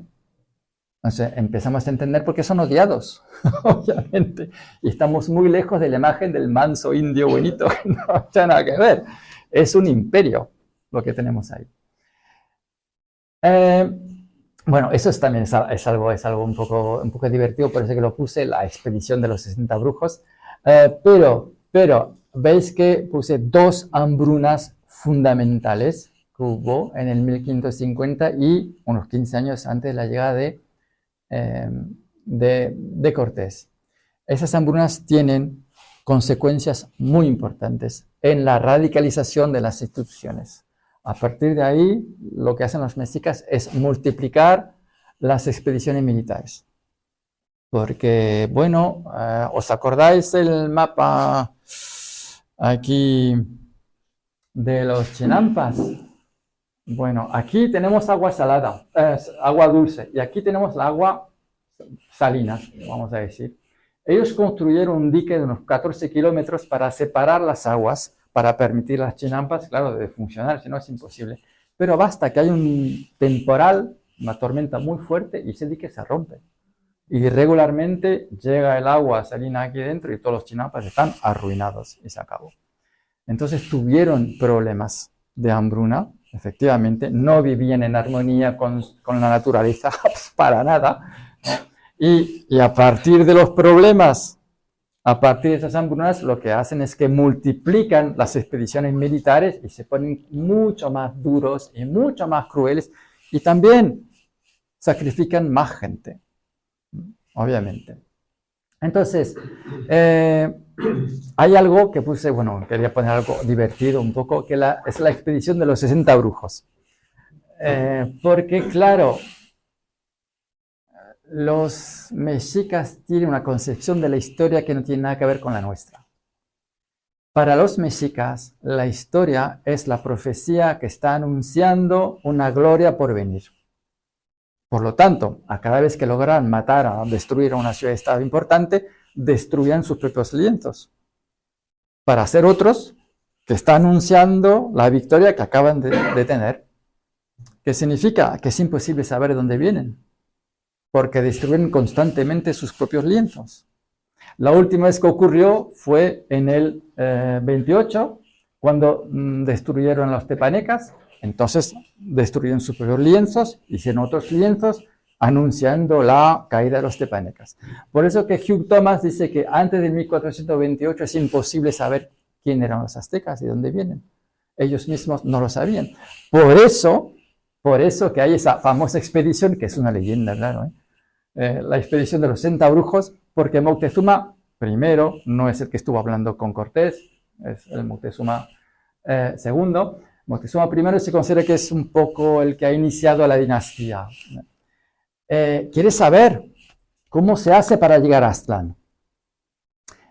Entonces empezamos a entender por qué son odiados, obviamente. Y estamos muy lejos de la imagen del manso indio bonito, que no tiene nada que ver. Es un imperio lo que tenemos ahí. Bueno, eso también es algo un poco divertido, por eso que lo puse, la expedición de los 60 brujos. Pero veis que puse 2 hambrunas fundamentales que hubo en el 1550 y unos 15 años antes de la llegada de Cortés. Esas hambrunas tienen consecuencias muy importantes en la radicalización de las instituciones. A partir de ahí, lo que hacen los mexicas es multiplicar las expediciones militares. Porque, bueno, ¿os acordáis el mapa aquí de los Chinampas? Bueno, aquí tenemos agua salada, agua dulce, y aquí tenemos la agua salina, vamos a decir. Ellos construyeron un dique de unos 14 kilómetros para separar las aguas, para permitir las chinampas, claro, de funcionar, si no es imposible. Pero basta que haya un temporal, una tormenta muy fuerte, y ese dique se rompe. Y regularmente llega el agua salina aquí dentro y todos los chinampas están arruinados y se acabó. Entonces tuvieron problemas de hambruna, efectivamente, no vivían en armonía con la naturaleza, para nada, ¿no? Y a partir de los problemas, a partir de esas hambrunas, lo que hacen es que multiplican las expediciones militares y se ponen mucho más duros y mucho más crueles y también sacrifican más gente, obviamente. Entonces, hay algo que puse, bueno, quería poner algo divertido un poco, que es la expedición de los 60 brujos. Porque, claro, los mexicas tienen una concepción de la historia que no tiene nada que ver con la nuestra. Para los mexicas, la historia es la profecía que está anunciando una gloria por venir. Por lo tanto, a cada vez que logran matar o destruir a una ciudad-estado importante, destruían sus propios lienzos para hacer otros que están anunciando la victoria que acaban de tener. ¿Qué significa? Que es imposible saber de dónde vienen, porque destruyen constantemente sus propios lienzos. La última vez que ocurrió fue en el 28, cuando destruyeron a los tepanecas. Entonces destruyeron sus propios lienzos, hicieron otros lienzos, anunciando la caída de los tepanecas. Por eso que Hugh Thomas dice que antes de 1428 es imposible saber quién eran los aztecas y dónde vienen. Ellos mismos no lo sabían. Por eso que hay esa famosa expedición, que es una leyenda, claro, la expedición de los 60 brujos, porque Moctezuma, primero, no es el que estuvo hablando con Cortés, es el Moctezuma II. Moctezuma I se considera que es un poco el que ha iniciado la dinastía. Quiere saber cómo se hace para llegar a Aztlán.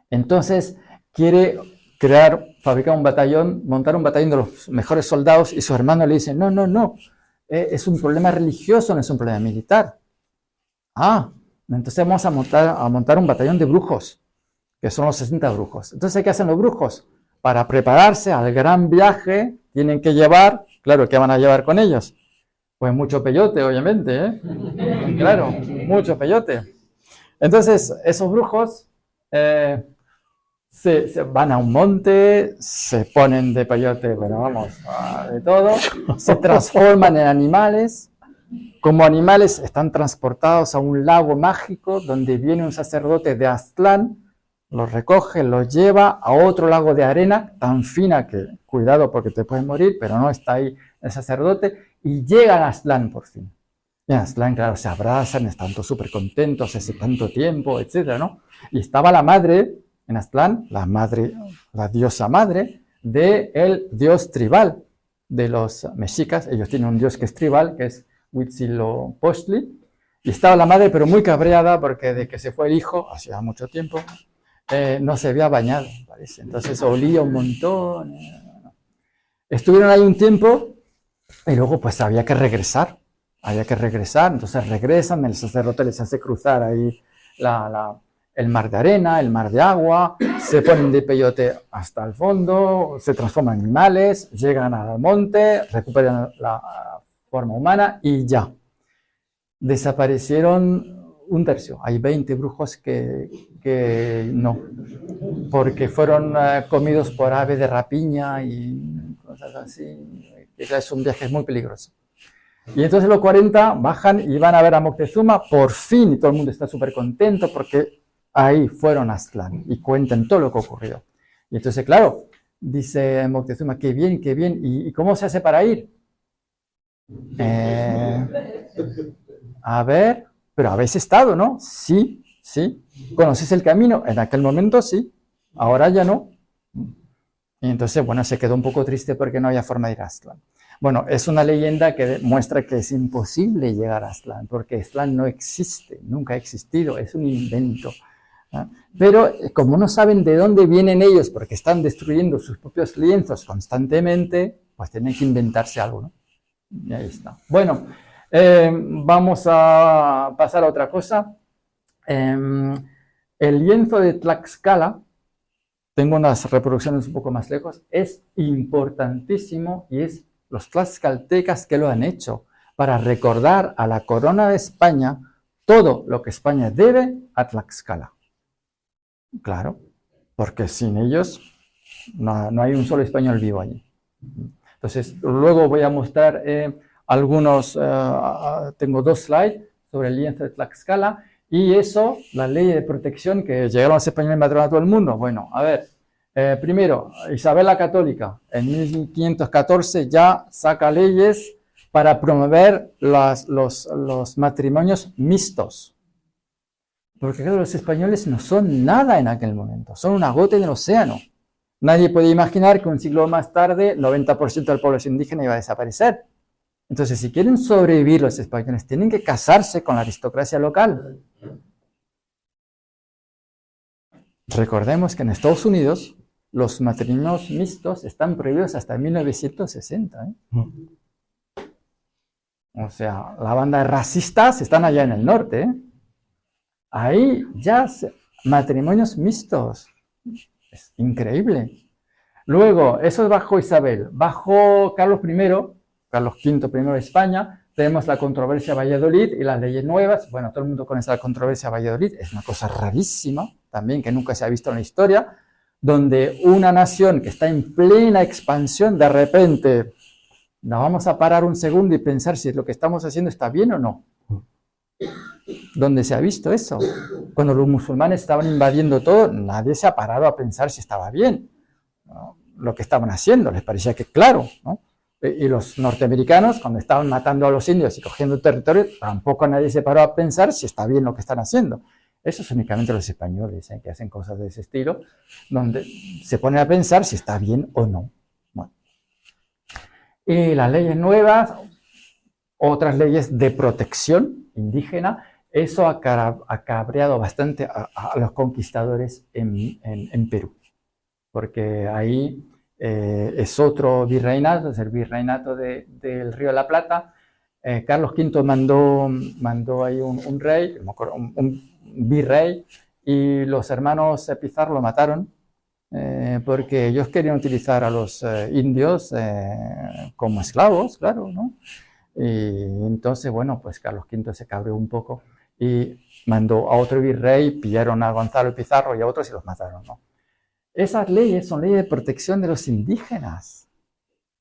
Entonces, quiere fabricar un batallón, montar un batallón de los mejores soldados, y su hermano le dice, no, es un problema religioso, no es un problema militar. Entonces vamos a montar un batallón de brujos, que son los 60 brujos. Entonces, ¿qué hacen los brujos? Para prepararse al gran viaje, tienen que llevar, claro, ¿qué van a llevar con ellos? Pues mucho peyote, obviamente, Claro, mucho peyote. Entonces, esos brujos se van a un monte, se ponen de peyote, bueno, vamos, de todo, se transforman en animales. Como animales están transportados a un lago mágico donde viene un sacerdote de Aztlán, los recoge, los lleva a otro lago de arena tan fina que, cuidado porque te puedes morir, pero no está ahí el sacerdote, y llegan a Aztlán por fin. Y en Aztlán, claro, se abrazan, están todos súper contentos hace tanto tiempo, etcétera, ¿no? Y estaba la madre en Aztlán, la diosa madre del dios tribal de los mexicas. Ellos tienen un dios que es tribal, que es Huitzilopochtli, Y estaba la madre, pero muy cabreada, porque de que se fue el hijo, hacía mucho tiempo, no se había bañado, parece. Entonces olía un montón. Estuvieron ahí un tiempo y luego pues había que regresar. Entonces regresan, el sacerdote les hace cruzar ahí el mar de arena, el mar de agua, se ponen de peyote hasta el fondo, se transforman en animales, llegan al monte, recuperan la forma humana y ya. Desaparecieron un tercio. Hay 20 brujos que no, porque fueron comidos por ave de rapiña y cosas así. Es un viaje muy peligroso. Y entonces los 40 bajan y van a ver a Moctezuma, por fin, y todo el mundo está súper contento porque ahí fueron a Aztlán y cuentan todo lo que ocurrió. Y entonces, claro, dice Moctezuma, qué bien, ¿y cómo se hace para ir? A ver, pero habéis estado, ¿no? Sí. ¿Conoces el camino? En aquel momento sí, ahora ya no. Y entonces, bueno, se quedó un poco triste porque no había forma de ir a Aztlán. Bueno, es una leyenda que muestra que es imposible llegar a Aztlán, porque Aztlán no existe, nunca ha existido, es un invento. ¿Ah? Pero como no saben de dónde vienen ellos, porque están destruyendo sus propios lienzos constantemente, pues tienen que inventarse algo, ¿no? Y ahí está. Bueno, vamos a pasar a otra cosa. El lienzo de Tlaxcala, tengo unas reproducciones un poco más lejos, es importantísimo y es los tlaxcaltecas que lo han hecho para recordar a la corona de España todo lo que España debe a Tlaxcala. Claro, porque sin ellos no hay un solo español vivo allí. Entonces, luego voy a mostrar algunos, tengo 2 slides sobre el lienzo de Tlaxcala y eso, la ley de protección que llegaron los españoles y mataron a todo el mundo. Bueno, a ver. Primero, Isabel la Católica, en 1514 ya saca leyes para promover los matrimonios mixtos. Porque claro, los españoles no son nada en aquel momento, son una gota en el océano. Nadie puede imaginar que un siglo más tarde el 90% del pueblo indígena iba a desaparecer. Entonces, si quieren sobrevivir los españoles, tienen que casarse con la aristocracia local. Recordemos que en Estados Unidos los matrimonios mixtos están prohibidos hasta 1960. O sea, la banda de racistas están allá en el norte. Ahí ya matrimonios mixtos. Es increíble. Luego, eso es bajo Isabel. Bajo Carlos V, Carlos V I de España, tenemos la controversia de Valladolid y las leyes nuevas. Bueno, todo el mundo conoce la controversia de Valladolid. Es una cosa rarísima también que nunca se ha visto en la historia, donde una nación que está en plena expansión, de repente, nos vamos a parar un segundo y pensar si lo que estamos haciendo está bien o no. ¿Dónde se ha visto eso? Cuando los musulmanes estaban invadiendo todo, nadie se ha parado a pensar si estaba bien, ¿no? Lo que estaban haciendo, les parecía que claro, ¿no? Y los norteamericanos, cuando estaban matando a los indios y cogiendo territorio, tampoco nadie se paró a pensar si está bien lo que están haciendo. Eso es únicamente los españoles, que hacen cosas de ese estilo, donde se ponen a pensar si está bien o no. Bueno. Y las leyes nuevas, otras leyes de protección indígena, eso ha cabreado bastante a los conquistadores en Perú, porque ahí es otro virreinato, es el virreinato del Río de la Plata. Carlos V mandó ahí un rey, un virrey, y los hermanos Pizarro lo mataron porque ellos querían utilizar a los indios como esclavos, claro, ¿no? Y entonces, bueno, pues Carlos V se cabreó un poco y mandó a otro virrey, pillaron a Gonzalo Pizarro y a otros y los mataron, ¿no? Esas leyes son leyes de protección de los indígenas.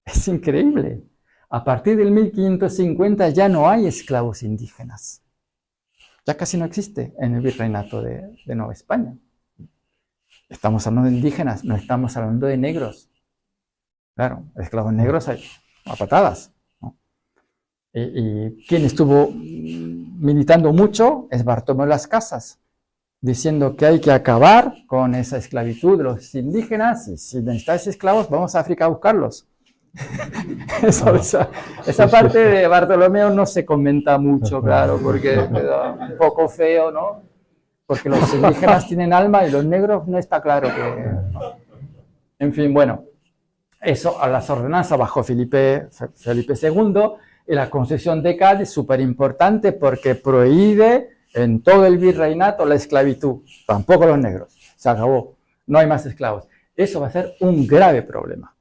Es increíble. A partir del 1550 ya no hay esclavos indígenas. Ya casi no existe en el virreinato de Nueva España. Estamos hablando de indígenas, no estamos hablando de negros. Claro, esclavos negros hay a patadas, ¿no? Y quien estuvo militando mucho es Bartolomé Las Casas, diciendo que hay que acabar con esa esclavitud de los indígenas y si necesitáis esclavos, vamos a África a buscarlos. Esa parte de Bartolomeo no se comenta mucho, claro, porque queda un poco feo, ¿no? Porque los indígenas tienen alma y los negros no está claro que... En fin, bueno, eso a las ordenanzas bajo Felipe II y la Constitución de Cádiz, súper importante porque prohíbe en todo el virreinato la esclavitud, tampoco los negros, se acabó, no hay más esclavos. Eso va a ser un grave problema,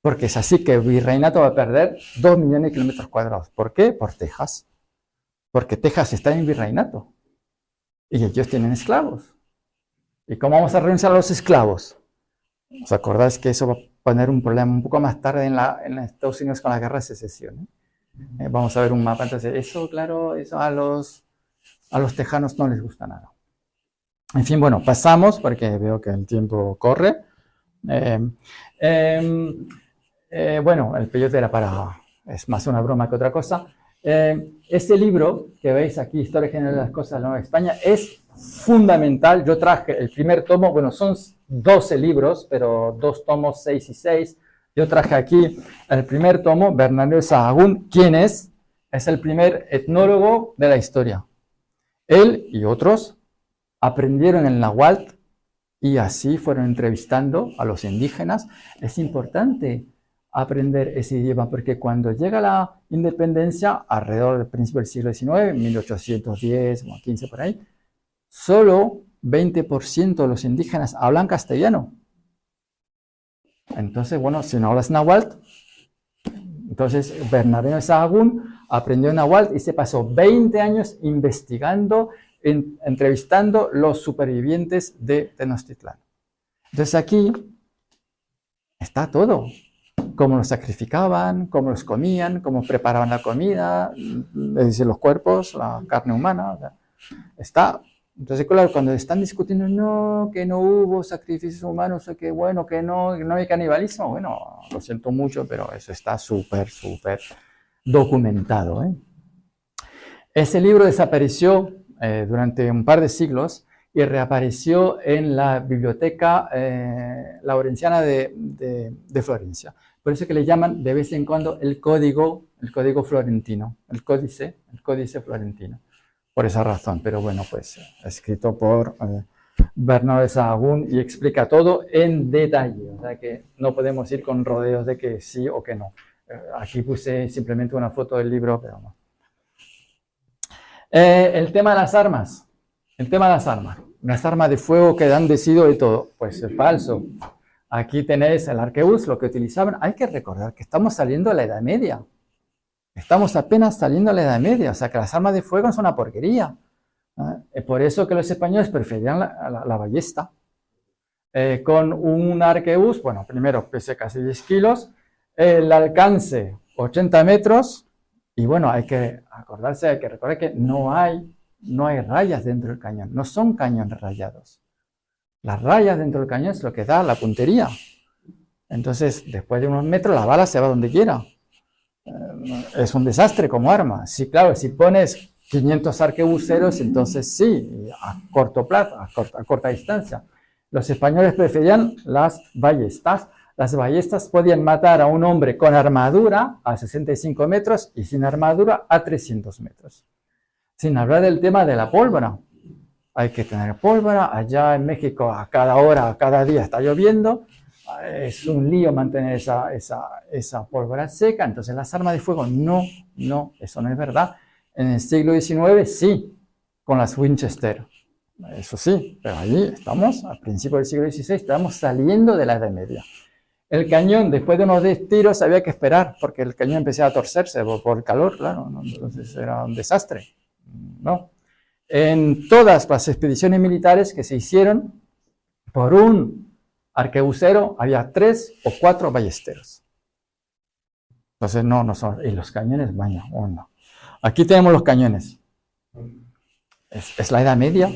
porque es así que el virreinato va a perder 2 millones de kilómetros cuadrados. ¿Por qué? Por Texas, porque Texas está en virreinato y ellos tienen esclavos. ¿Y cómo vamos a renunciar a los esclavos? ¿Os acordáis que eso va a poner un problema un poco más tarde en Estados Unidos con la guerra de secesión? Vamos a ver un mapa. Entonces, eso, claro, eso a los tejanos no les gusta nada. En fin, bueno, pasamos porque veo que el tiempo corre. Bueno, el peyote era es más una broma que otra cosa. Este libro que veis aquí, Historia General de las Cosas de la Nueva España, es fundamental. Yo traje el primer tomo, bueno, son 12 libros, pero 2 tomos, 6 y 6. Yo traje aquí el primer tomo, Bernardo de Sahagún. ¿Quién es? Es el primer etnólogo de la historia. Él y otros aprendieron el náhuatl y así fueron entrevistando a los indígenas. Es importante aprender ese idioma porque cuando llega la independencia, alrededor del principio del siglo XIX, 1810 o 15 por ahí, solo 20% de los indígenas hablan castellano. Entonces, bueno, si no hablas náhuatl, entonces Bernardino de Sahagún aprendió náhuatl y se pasó 20 años investigando, entrevistando los supervivientes de Tenochtitlán. Entonces aquí está todo. Cómo los sacrificaban, cómo los comían, cómo preparaban la comida, es decir, los cuerpos, la carne humana. O sea, está. Entonces, claro, cuando están discutiendo, no, que no hubo sacrificios humanos, o que bueno, que no hay canibalismo, bueno, lo siento mucho, pero eso está súper documentado. Ese libro desapareció durante un par de siglos y reapareció en la Biblioteca Laurenciana de Florencia. Por eso que le llaman de vez en cuando el código florentino, el códice florentino. Por esa razón, pero bueno, pues escrito por Bernardo de Sahagún y explica todo en detalle, o sea que no podemos ir con rodeos de que sí o que no. Aquí puse simplemente una foto del libro, pero no. El tema de las armas, las armas de fuego que han decidido de todo, pues es falso. Aquí tenéis el arquebus, lo que utilizaban. Hay que recordar que estamos saliendo de la Edad Media. Estamos apenas saliendo de la Edad Media, o sea que las armas de fuego son una porquería. Por eso que los españoles preferían la ballesta. Con un arquebus, bueno, primero pese casi 10 kilos, el alcance 80 metros, y bueno, hay que recordar que no hay rayas dentro del cañón, no son cañones rayados. Las rayas dentro del cañón es lo que da la puntería. Entonces, después de unos metros, la bala se va donde quiera. Es un desastre como arma. Sí, claro, si pones 500 arquebuceros, entonces sí, a corto plazo, a corta distancia. Los españoles preferían las ballestas. Las ballestas podían matar a un hombre con armadura a 65 metros y sin armadura a 300 metros. Sin hablar del tema de la pólvora. Hay que tener pólvora. Allá en México a cada hora, a cada día está lloviendo. Es un lío mantener esa pólvora seca. Entonces las armas de fuego, no, eso no es verdad. En el siglo XIX sí, con las Winchester. Eso sí, pero allí estamos, al principio del siglo XVI, estamos saliendo de la Edad Media. El cañón, después de unos 10 tiros, había que esperar, porque el cañón empezaba a torcerse por el calor, claro, ¿no? Entonces era un desastre. ¿No? En todas las expediciones militares que se hicieron, por un arquebucero había 3 o 4 ballesteros. Entonces no son. Y los cañones, vaya, no. Aquí tenemos los cañones. Es la Edad Media,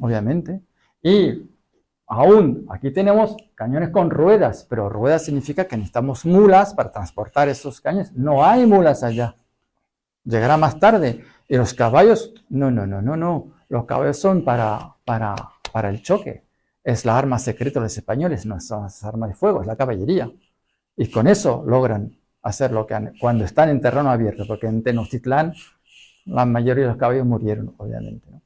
obviamente. Y aún aquí tenemos cañones con ruedas, pero ruedas significa que necesitamos mulas para transportar esos cañones. No hay mulas allá. Llegará más tarde. Y los caballos, no. Los caballos son para el choque. Es la arma secreta de los españoles, no son las armas de fuego, es la caballería. Y con eso logran hacer lo que han, cuando están en terreno abierto, porque en Tenochtitlán la mayoría de los caballos murieron, obviamente, ¿no?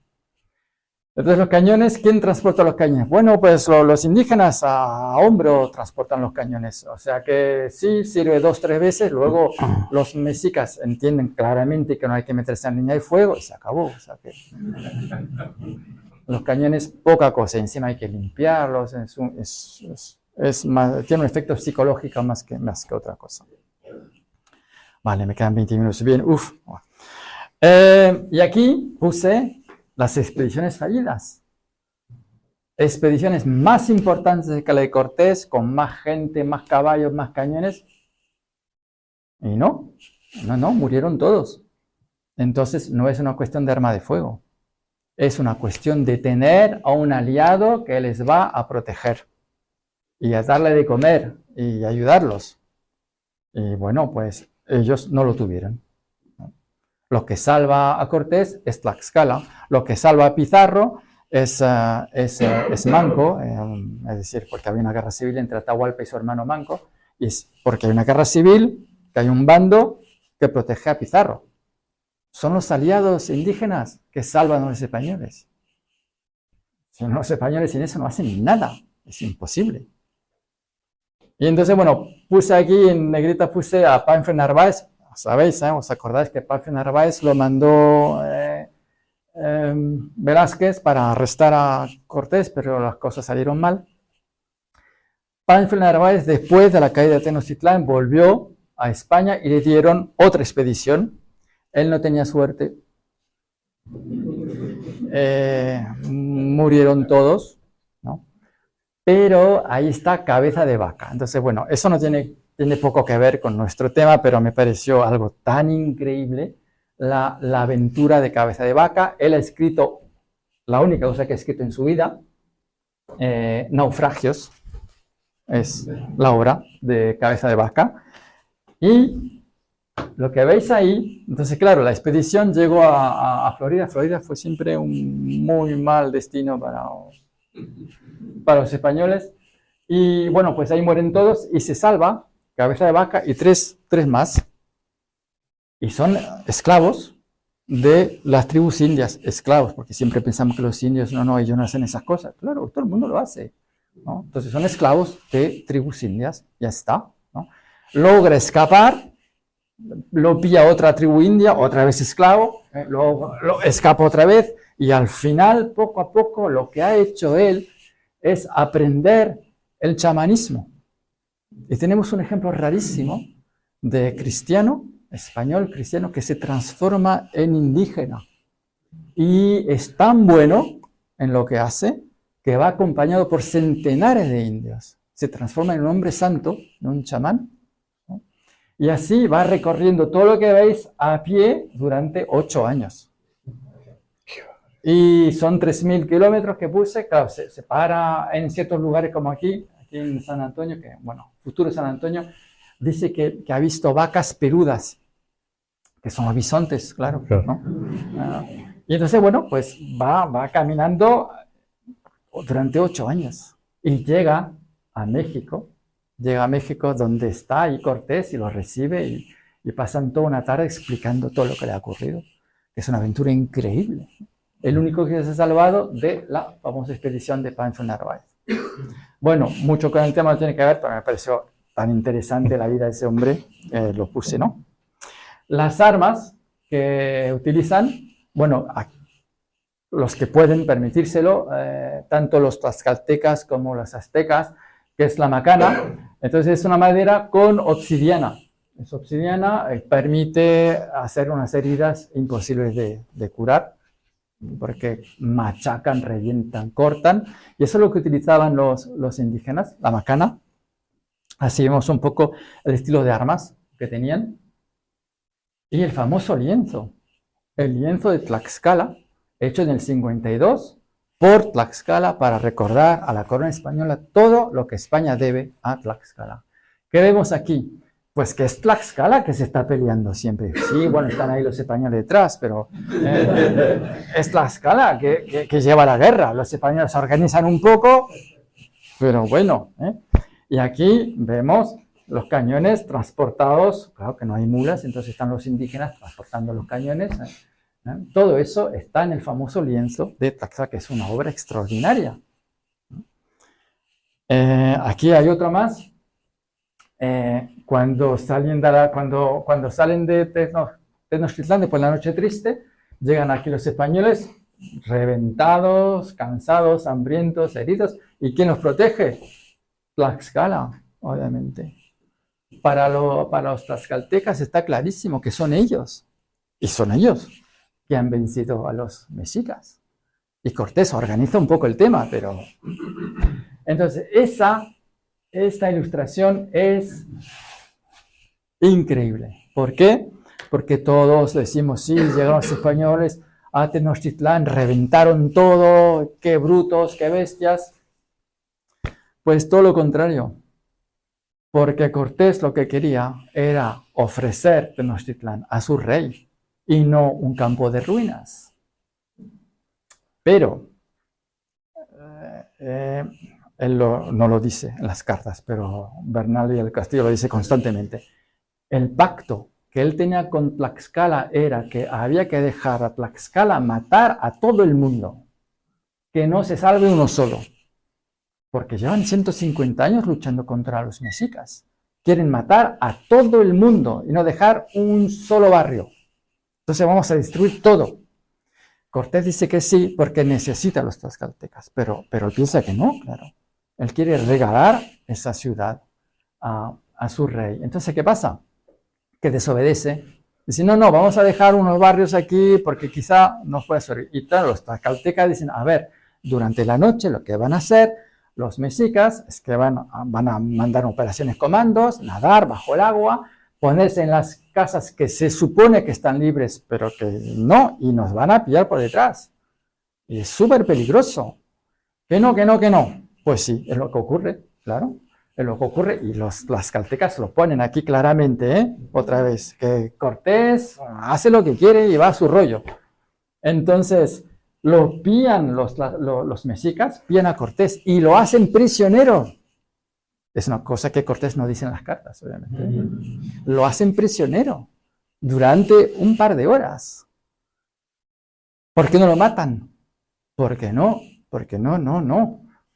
Entonces los cañones, ¿quién transporta los cañones? Bueno, pues los indígenas a hombro transportan los cañones, o sea que sí, sirve 2 o 3 veces, luego los mexicas entienden claramente que no hay que meterse en línea de fuego y se acabó, o sea que los cañones poca cosa, encima hay que limpiarlos, tiene un efecto psicológico más que otra cosa. Vale, me quedan 20 minutos, bien, uff. Y aquí puse las expediciones fallidas. Expediciones más importantes que la de Cortés, con más gente, más caballos, más cañones. Y no, murieron todos. Entonces no es una cuestión de arma de fuego. Es una cuestión de tener a un aliado que les va a proteger. Y a darle de comer y ayudarlos. Y bueno, pues ellos no lo tuvieron. Lo que salva a Cortés es Tlaxcala, lo que salva a Pizarro es Manco, es decir, porque había una guerra civil entre Atahualpa y su hermano Manco, y es porque hay una guerra civil, que hay un bando que protege a Pizarro. Son los aliados indígenas que salvan a los españoles. Si no, los españoles sin eso no hacen nada, es imposible. Y entonces, bueno, puse aquí en negrita, puse a Pánfilo Narváez. Sabéis, os acordáis que Pánfilo Narváez lo mandó Velázquez para arrestar a Cortés, pero las cosas salieron mal. Pánfilo Narváez, después de la caída de Tenochtitlán, volvió a España y le dieron otra expedición. Él no tenía suerte. Murieron todos, ¿no? Pero ahí está Cabeza de Vaca. Entonces, bueno, eso no tiene poco que ver con nuestro tema, pero me pareció algo tan increíble la aventura de Cabeza de Vaca. Él ha escrito, la única cosa que ha escrito en su vida, Naufragios, es la obra de Cabeza de Vaca. Y lo que veis ahí, entonces claro, la expedición llegó a Florida. Florida fue siempre un muy mal destino para los españoles. Y bueno, pues ahí mueren todos y se salva Cabeza de Vaca y tres más. Y son esclavos de las tribus indias, esclavos, porque siempre pensamos que los indios, no, ellos no hacen esas cosas. Claro, todo el mundo lo hace, ¿no? Entonces son esclavos de tribus indias, ya está, ¿no? Logra escapar, lo pilla otra tribu india, otra vez esclavo, luego lo escapa otra vez, y al final, poco a poco, lo que ha hecho él es aprender el chamanismo. Y tenemos un ejemplo rarísimo de cristiano, español cristiano, que se transforma en indígena. Y es tan bueno en lo que hace que va acompañado por centenares de indios. Se transforma en un hombre santo, en un chamán, ¿no? Y así va recorriendo todo lo que veis a pie durante 8 años. Y son 3.000 kilómetros que puse. Claro, se para en ciertos lugares como aquí en San Antonio, que bueno, futuro San Antonio, dice que ha visto vacas peludas, que son los bisontes, claro, ¿no? Y entonces, bueno, pues va caminando durante 8 años y llega a México donde está ahí Cortés y lo recibe y pasan toda una tarde explicando todo lo que le ha ocurrido. Es una aventura increíble. El único que se ha salvado de la famosa expedición de Pánfilo Narváez. Bueno, mucho con el tema no tiene que ver, pero me pareció tan interesante la vida de ese hombre, lo puse, ¿no? Las armas que utilizan, bueno, los que pueden permitírselo, tanto los tlaxcaltecas como los aztecas, que es la macana. Entonces es una madera con obsidiana. Es obsidiana, permite hacer unas heridas imposibles de curar, porque machacan, revientan, cortan, y eso es lo que utilizaban los indígenas, la macana. Así vemos un poco el estilo de armas que tenían. Y el famoso lienzo, el lienzo de Tlaxcala, hecho en el 52 por Tlaxcala para recordar a la corona española todo lo que España debe a Tlaxcala. ¿Qué vemos aquí? Pues que es Tlaxcala que se está peleando siempre. Sí, bueno, están ahí los españoles detrás, pero es Tlaxcala que lleva la guerra. Los españoles se organizan un poco, pero bueno. Y aquí vemos los cañones transportados, claro que no hay mulas, entonces están los indígenas transportando los cañones. Todo eso está en el famoso lienzo de Tlaxcala, que es una obra extraordinaria. Aquí hay otro más. Cuando salen de Tenochtitlán después de la noche triste, llegan aquí los españoles reventados, cansados, hambrientos, heridos. ¿Y quién los protege? Tlaxcala, obviamente. Para los tlaxcaltecas está clarísimo que son ellos. Y son ellos que han vencido a los mexicas. Y Cortés organiza un poco el tema, pero... Entonces, esta ilustración es increíble. ¿Por qué? Porque todos decimos, sí, llegaron los españoles a Tenochtitlán, reventaron todo, qué brutos, qué bestias. Pues todo lo contrario. Porque Cortés lo que quería era ofrecer Tenochtitlán a su rey y no un campo de ruinas. Pero, él no lo dice en las cartas, pero Bernal y el Castillo lo dice constantemente. El pacto que él tenía con Tlaxcala era que había que dejar a Tlaxcala matar a todo el mundo, que no se salve uno solo, porque llevan 150 años luchando contra los mexicas. Quieren matar a todo el mundo y no dejar un solo barrio. Entonces vamos a destruir todo. Cortés dice que sí porque necesita a los tlaxcaltecas, pero él piensa que no, claro. Él quiere regalar esa ciudad a su rey. Entonces, ¿qué pasa? Que desobedece. Dice, no, vamos a dejar unos barrios aquí porque quizá nos puede servir. Y claro, los tlaxcaltecas dicen, a ver, durante la noche lo que van a hacer los mexicas es que van a mandar operaciones comandos, nadar bajo el agua, ponerse en las casas que se supone que están libres, pero que no, y nos van a pillar por detrás. Y es súper peligroso. Que no. Pues sí, es lo que ocurre, claro. Es lo que ocurre, y los tlaxcaltecas lo ponen aquí claramente, otra vez, que Cortés hace lo que quiere y va a su rollo. Entonces, lo pillan los mexicas, pillan a Cortés y lo hacen prisionero. Es una cosa que Cortés no dice en las cartas, obviamente. Lo hacen prisionero durante un par de horas. ¿Por qué no lo matan? Porque no.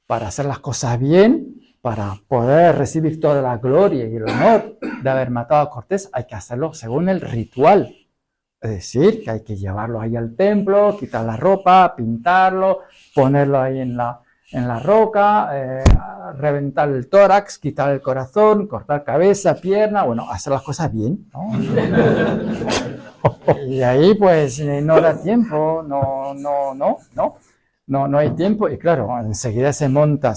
Para hacer las cosas bien, para poder recibir toda la gloria y el honor de haber matado a Cortés, hay que hacerlo según el ritual. Es decir, que hay que llevarlo ahí al templo, quitar la ropa, pintarlo, ponerlo ahí en la roca, reventar el tórax, quitar el corazón, cortar cabeza, pierna, bueno, hacer las cosas bien, ¿no? Y ahí pues no da tiempo, no hay tiempo, y claro, enseguida se monta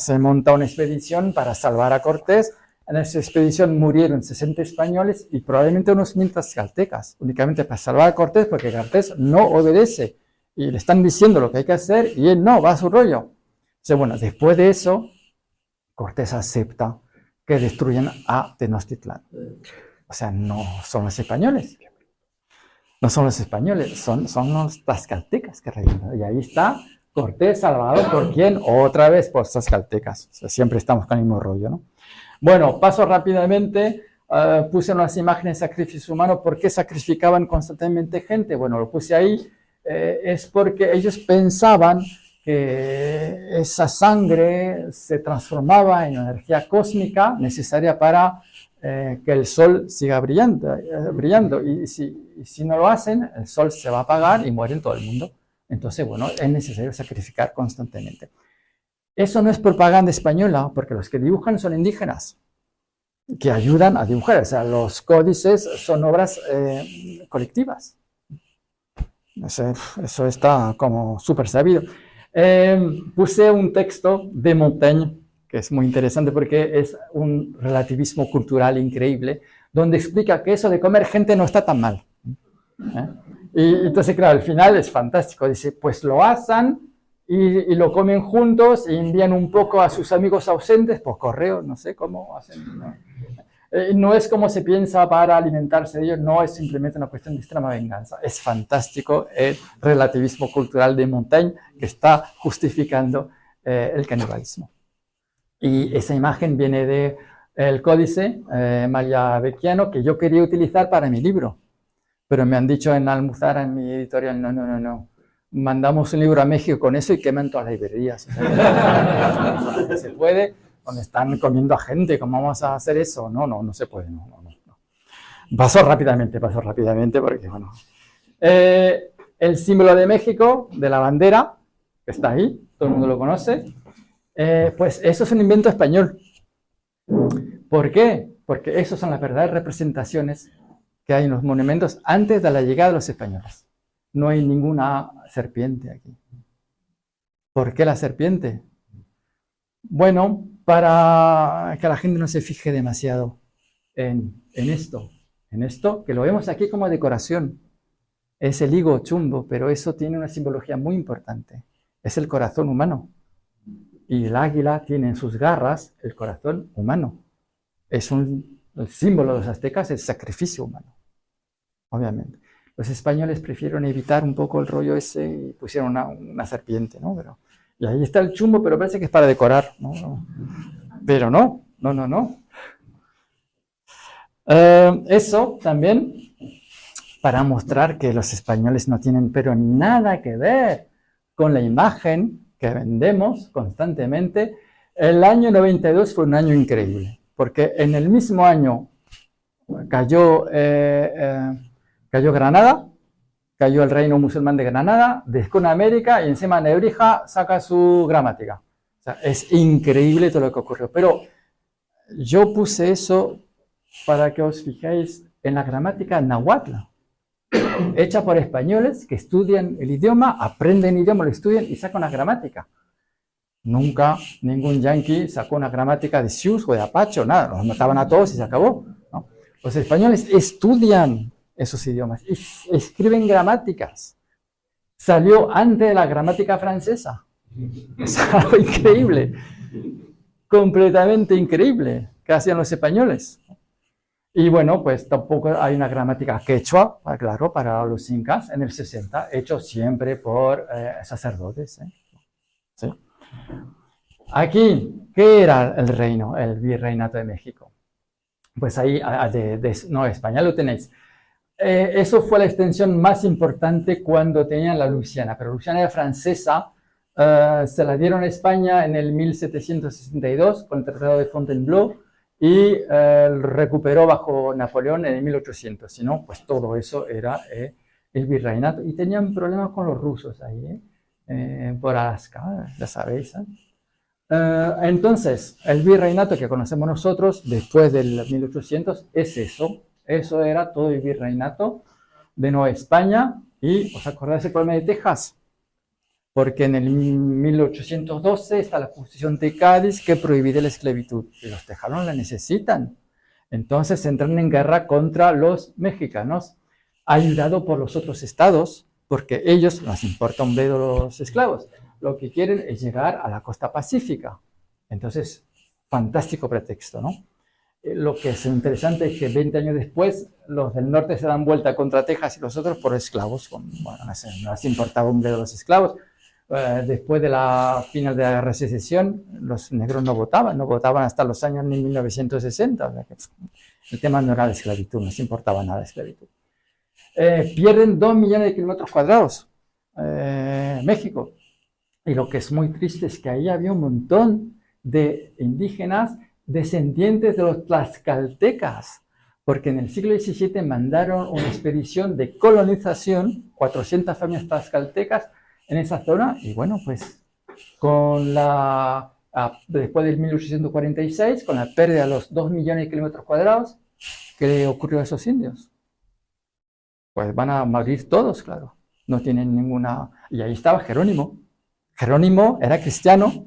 una expedición para salvar a Cortés. En esa expedición murieron 60 españoles y probablemente unos 1000 tlaxcaltecas, únicamente para salvar a Cortés, porque Cortés no obedece y le están diciendo lo que hay que hacer y él no, va a su rollo. Entonces, bueno, después de eso, Cortés acepta que destruyan a Tenochtitlán. O sea, no son los españoles. No son los españoles, son los tlaxcaltecas que reinan. Y ahí está Cortés salvado por quién, otra vez por tlaxcaltecas. O sea, siempre estamos con el mismo rollo, ¿no? Bueno, paso rápidamente. Puse unas imágenes de sacrificio humano. ¿Por qué sacrificaban constantemente gente? Bueno, lo puse ahí. Es porque ellos pensaban que esa sangre se transformaba en energía cósmica necesaria para que el sol siga brillando. Y si no lo hacen, el sol se va a apagar y muere todo el mundo. Entonces, bueno, es necesario sacrificar constantemente. Eso no es propaganda española, porque los que dibujan son indígenas, que ayudan a dibujar. O sea, los códices son obras colectivas. Eso está como súper sabido. Puse un texto de Montaigne, que es muy interesante porque es un relativismo cultural increíble, donde explica que eso de comer gente no está tan mal. Y entonces, claro, al final es fantástico. Dice, pues lo asan y lo comen juntos y envían un poco a sus amigos ausentes por correo, no sé cómo hacen. No es como se piensa para alimentarse de ellos, no es simplemente una cuestión de extrema venganza. Es fantástico el relativismo cultural de Montaigne que está justificando el canibalismo. Y esa imagen viene de el códice mayabequiano que yo quería utilizar para mi libro. Pero me han dicho en Almuzara, en mi editorial, no. Mandamos un libro a México con eso y queman todas las librerías. No se puede, donde están comiendo a gente, ¿cómo vamos a hacer eso? No se puede, no. Pasó rápidamente, porque, bueno. El símbolo de México, de la bandera, que está ahí, todo el mundo lo conoce, pues eso es un invento español. ¿Por qué? Porque esas son las verdaderas representaciones que hay en los monumentos antes de la llegada de los españoles. No hay ninguna serpiente aquí. ¿Por qué la serpiente? Bueno, para que la gente no se fije demasiado en esto, que lo vemos aquí como decoración. Es el higo chumbo, pero eso tiene una simbología muy importante. Es el corazón humano. Y el águila tiene en sus garras el corazón humano. El símbolo de los aztecas es el sacrificio humano, obviamente. Los españoles prefirieron evitar un poco el rollo ese y pusieron una serpiente, ¿no? Y ahí está el chumbo, pero parece que es para decorar, ¿no? Pero no. Eso también para mostrar que los españoles no tienen pero nada que ver con la imagen que vendemos constantemente. El año 92 fue un año increíble, porque en el mismo año cayó Granada, cayó el reino musulmán de Granada, descone América y encima Nebrija saca su gramática. O sea, es increíble todo lo que ocurrió. Pero yo puse eso para que os fijéis en la gramática náhuatl, hecha por españoles que estudian el idioma, aprenden el idioma, lo estudian y sacan una gramática. Nunca ningún yanqui sacó una gramática de Sioux o de Apache o nada, los mataban a todos y se acabó, ¿no? Los españoles estudian esos idiomas y escriben gramáticas. Salió antes de la gramática francesa. Es algo increíble, completamente increíble, que hacían los españoles. Y bueno, pues tampoco hay una gramática quechua, claro, para los incas en el 60, hecho siempre por sacerdotes. ¿Sí? Aquí, ¿qué era el reino, el virreinato de México? Pues ahí, España lo tenéis. Eso fue la extensión más importante cuando tenían la Luisiana, pero Luisiana era francesa, se la dieron a España en el 1762 con el Tratado de Fontainebleau y recuperó bajo Napoleón en el 1800. Si no, pues todo eso era el virreinato. Y tenían problemas con los rusos ahí, por Alaska, ya sabéis. Entonces, el virreinato que conocemos nosotros después del 1800 es eso. Eso era todo el virreinato de Nueva España. ¿Y os acordáis del problema de Texas? Porque en el 1812 está la Constitución de Cádiz que prohíbe la esclavitud. Y los tejanos la necesitan. Entonces entran en guerra contra los mexicanos, ayudado por los otros estados, porque ellos les importa un bledo los esclavos. Lo que quieren es llegar a la costa pacífica. Entonces, fantástico pretexto, ¿no? Lo que es interesante es que 20 años después, los del norte se dan vuelta contra Texas y los otros por esclavos. Bueno, no les importaba un bledo los esclavos. Después de la final de la Guerra de Secesión, los negros no votaban hasta los años 1960. O sea que el tema no era la esclavitud, no les importaba nada la esclavitud. Pierden 2 millones de kilómetros cuadrados México. Y lo que es muy triste es que ahí había un montón de indígenas descendientes de los tlaxcaltecas, porque en el siglo XVII mandaron una expedición de colonización, 400 familias tlaxcaltecas en esa zona, y bueno, pues después del 1846, con la pérdida de los 2 millones de kilómetros cuadrados, ¿qué le ocurrió a esos indios? Pues van a morir todos, claro, no tienen ninguna... Y ahí estaba Jerónimo. Jerónimo era cristiano,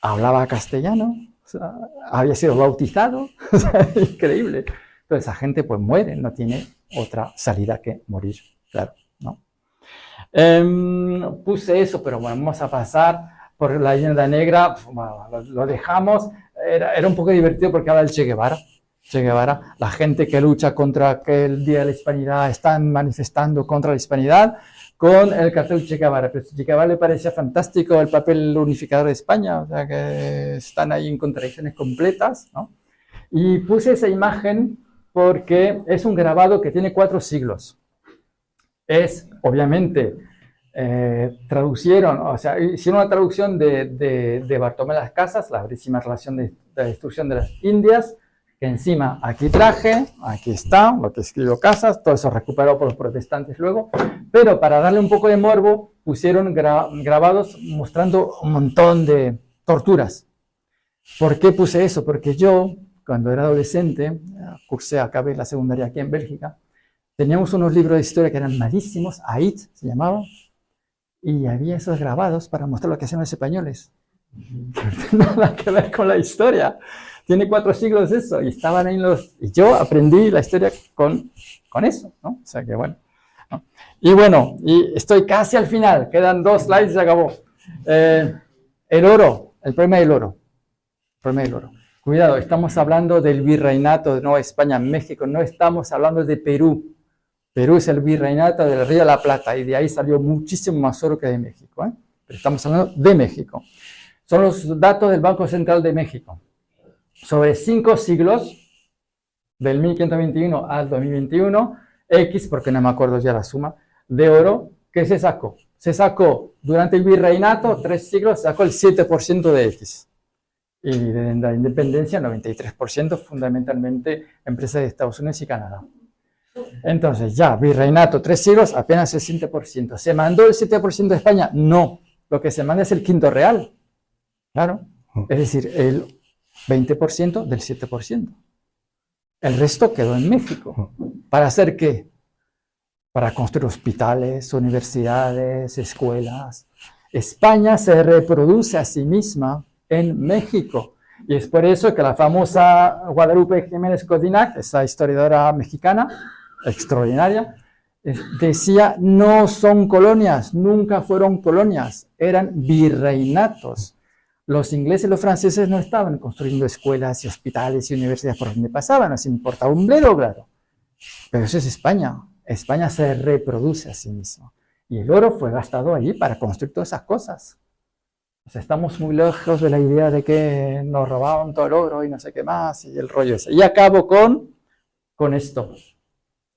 hablaba castellano, o sea, había sido bautizado, o sea, increíble. Entonces esa gente pues muere, no tiene otra salida que morir, claro, ¿no? Puse eso, pero bueno, vamos a pasar por la leyenda negra, bueno, lo dejamos, era un poco divertido porque habla del Che Guevara. Che Guevara, la gente que lucha contra que el Día de la Hispanidad están manifestando contra la hispanidad con el cartel Che Guevara, pero a Che Guevara le parecía fantástico el papel unificador de España, o sea que están ahí en contradicciones completas, ¿no? Y puse esa imagen porque es un grabado que tiene 4 siglos. Es, obviamente, traducieron, o sea, hicieron una traducción de Bartolomé de las Casas, la brevísima relación de la destrucción de las Indias, que encima aquí traje, aquí está, lo que escribió Casas, todo eso recuperado por los protestantes luego, pero para darle un poco de morbo, pusieron grabados mostrando un montón de torturas. ¿Por qué puse eso? Porque yo, cuando era adolescente, acabé la secundaria aquí en Bélgica, teníamos unos libros de historia que eran malísimos, AIT se llamaba, y había esos grabados para mostrar lo que hacían los españoles. Nada que ver con la historia. Tiene 4 siglos eso, y estaban ahí y yo aprendí la historia con eso, ¿no? O sea que bueno. ¿No? Y bueno, y estoy casi al final, quedan 2 slides y se acabó. El oro, el problema del oro. El problema del oro. Cuidado, estamos hablando del virreinato de Nueva España, México, no estamos hablando de Perú. Perú es el virreinato del Río de la Plata y de ahí salió muchísimo más oro que de México, ¿eh? Pero estamos hablando de México. Son los datos del Banco Central de México. Sobre 5 siglos, del 1521 al 2021, X, porque no me acuerdo ya la suma, de oro, ¿qué se sacó? Se sacó durante el virreinato, 3 siglos, se sacó el 7% de X. Y de la independencia, 93%, fundamentalmente empresas de Estados Unidos y Canadá. Entonces, ya, virreinato, 3 siglos, apenas el 7%. ¿Se mandó el 7% de España? No. Lo que se manda es el quinto real. Claro. Es decir, el 20% del 7%. El resto quedó en México. ¿Para hacer qué? Para construir hospitales, universidades, escuelas. España se reproduce a sí misma en México. Y es por eso que la famosa Guadalupe Jiménez Codinac, esa historiadora mexicana extraordinaria, decía, no son colonias, nunca fueron colonias, eran virreinatos. Los ingleses y los franceses no estaban construyendo escuelas y hospitales y universidades por donde pasaban, les importaba un bledo, claro. Pero eso es España. España se reproduce a sí misma. Y el oro fue gastado allí para construir todas esas cosas. O sea, estamos muy lejos de la idea de que nos robaban todo el oro y no sé qué más, y el rollo ese. Y acabo con esto.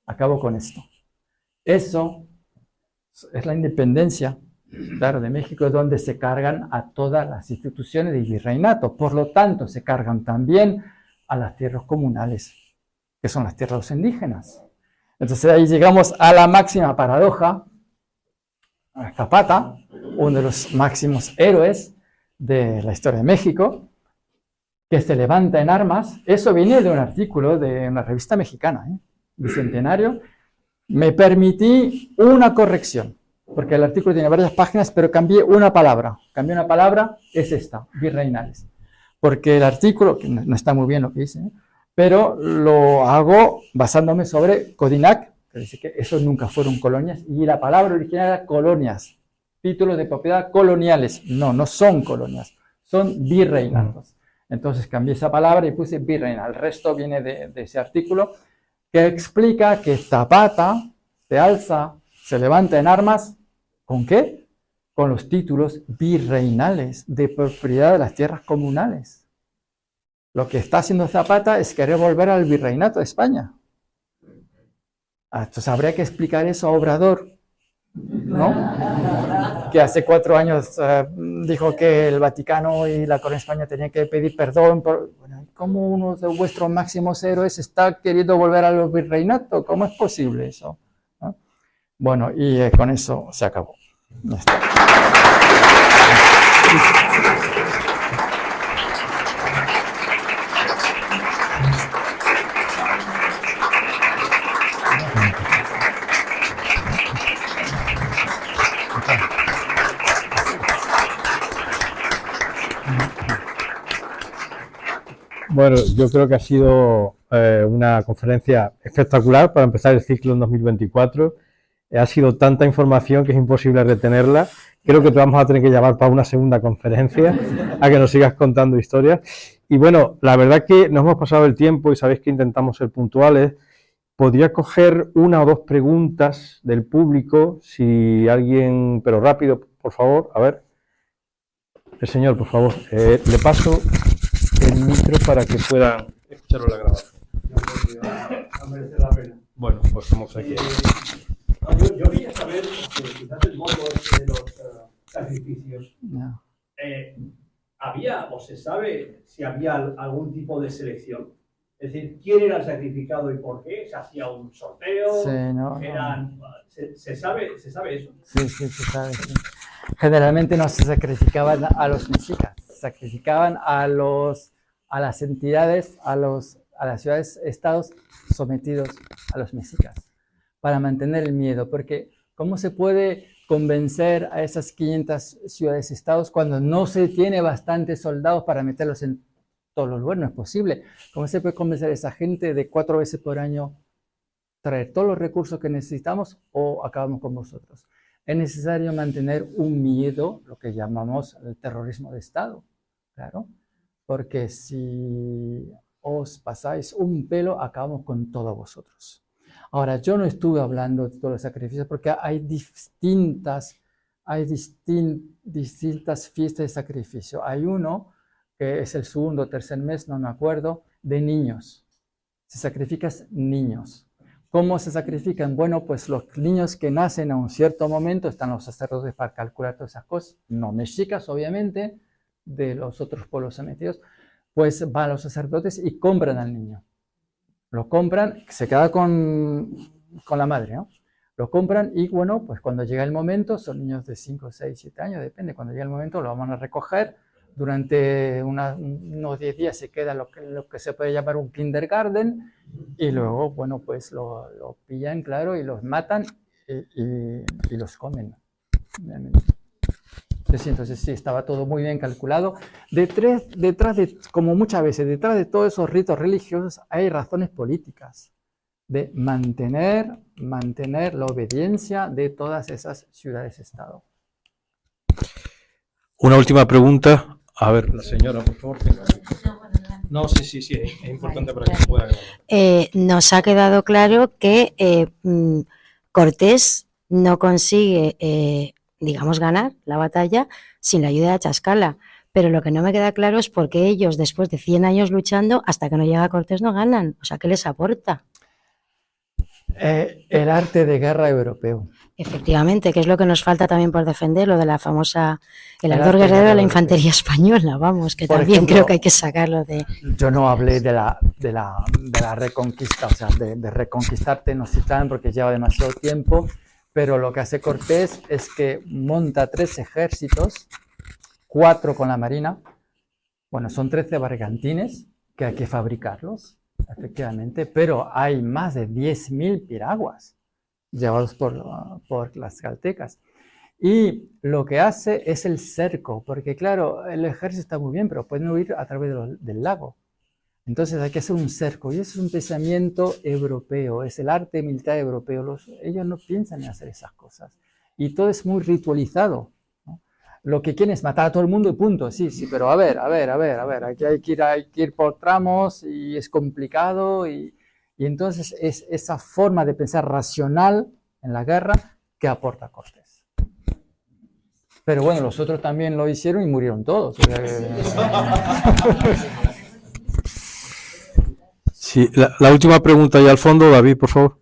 Acabo con esto. Eso es la independencia, claro, de México, donde se cargan a todas las instituciones del virreinato. Por lo tanto, se cargan también a las tierras comunales, que son las tierras de los indígenas. Entonces ahí llegamos a la máxima paradoja. Zapata, uno de los máximos héroes de la historia de México, que se levanta en armas. Eso viene de un artículo de una revista mexicana, Bicentenario. Me permití una corrección, porque el artículo tiene varias páginas, pero cambié una palabra. Cambié una palabra, es esta, virreinales. Porque el artículo, que no está muy bien lo que dice, pero lo hago basándome sobre Codinac, que dice que esos nunca fueron colonias, y la palabra original era colonias, títulos de propiedad coloniales. No, no son colonias, son virreinatos. Entonces cambié esa palabra y puse virreinal. El resto viene de ese artículo que explica que Zapata se alza, se levanta en armas, ¿con qué? Con los títulos virreinales de propiedad de las tierras comunales. Lo que está haciendo Zapata es querer volver al virreinato de España. Entonces habría que explicar eso a Obrador, ¿no? Que hace 4 años dijo que el Vaticano y la Corona de España tenían que pedir perdón. Bueno, ¿cómo uno de vuestros máximos héroes está queriendo volver al virreinato? ¿Cómo es posible eso? ¿No? Bueno, y con eso se acabó. Ya está. Bueno, yo creo que ha sido una conferencia espectacular para empezar el ciclo en 2024. Ha sido tanta información que es imposible retenerla. Creo que te vamos a tener que llamar para una segunda conferencia a que nos sigas contando historias. Y bueno, la verdad que nos hemos pasado el tiempo y sabéis que intentamos ser puntuales. Podría coger 1 o 2 preguntas del público, si alguien, pero rápido, por favor, a ver. El señor, por favor, le paso el micro para que puedan escuchar. cero la grabación. No merece la pena. Bueno, pues como se quiera. Yo quería saber, quizás el modo de los sacrificios. No. ¿Había o se sabe si había algún tipo de selección? Es decir, ¿quién era el sacrificado y por qué? ¿Se hacía un sorteo? Sí, no, ¿Se sabe eso? Sí, se sabe. Sí. Generalmente no se sacrificaban a los mexicas, sacrificaban a las entidades, a las ciudades, estados sometidos a los mexicas, para mantener el miedo, porque ¿cómo se puede convencer a esas 500 ciudades, estados, cuando no se tiene bastantes soldados para meterlos en todos los lugares? No es posible. ¿Cómo se puede convencer a esa gente de 4 veces por año traer todos los recursos que necesitamos o acabamos con vosotros? Es necesario mantener un miedo, lo que llamamos el terrorismo de Estado, claro, porque si os pasáis un pelo, acabamos con todos vosotros. Ahora, yo no estuve hablando de todos los sacrificios porque hay distintas fiestas de sacrificio. Hay uno que es el segundo o tercer mes, no me acuerdo, de niños. Se sacrifican niños. ¿Cómo se sacrifican? Bueno, pues los niños que nacen a un cierto momento, están los sacerdotes para calcular todas esas cosas, no mexicas, obviamente, de los otros pueblos sometidos, pues van los sacerdotes y compran al niño. Lo compran, se queda con la madre, ¿no? Lo compran y, bueno, pues cuando llega el momento, son niños de 5, 6, 7 años, depende, cuando llega el momento lo van a recoger. Durante unos 10 días se queda lo que se puede llamar un kindergarten y luego, bueno, pues lo pillan, claro, y los matan y los comen. Entonces sí, estaba todo muy bien calculado. Detrás de, como muchas veces, detrás de todos esos ritos religiosos hay razones políticas de mantener la obediencia de todas esas ciudades-estado. Una última pregunta. A ver, la señora, por favor. No, sí, es importante para que se pueda grabar. Nos ha quedado claro que Cortés no consigue, digamos, ganar la batalla sin la ayuda de Tlaxcala. Pero lo que no me queda claro es por qué ellos, después de 100 años luchando, hasta que no llega Cortés, no ganan. O sea, ¿qué les aporta? El arte de guerra europeo. Efectivamente, que es lo que nos falta también por defender, lo de la famosa, el ardor guerrero de la infantería española, vamos, que por también ejemplo, creo que hay que sacarlo de... Yo no hablé de la reconquista, o sea, de reconquistar Tenochtitlán porque lleva demasiado tiempo, pero lo que hace Cortés es que monta 3 ejércitos, 4 con la marina, bueno, son 13 bergantines que hay que fabricarlos, efectivamente, pero hay más de 10.000 piraguas llevados por las caltecas. Y lo que hace es el cerco, porque claro, el ejército está muy bien, pero pueden huir a través del lago. Entonces hay que hacer un cerco, y eso es un pensamiento europeo, es el arte militar europeo. Ellos no piensan en hacer esas cosas. Y todo es muy ritualizado, ¿no? Lo que quieren es matar a todo el mundo y punto. Sí, pero a ver, aquí hay que ir por tramos y es complicado y entonces es esa forma de pensar racional en la guerra que aporta Cortés. Pero bueno, los otros también lo hicieron y murieron todos. Sí, la última pregunta ya al fondo, David, por favor.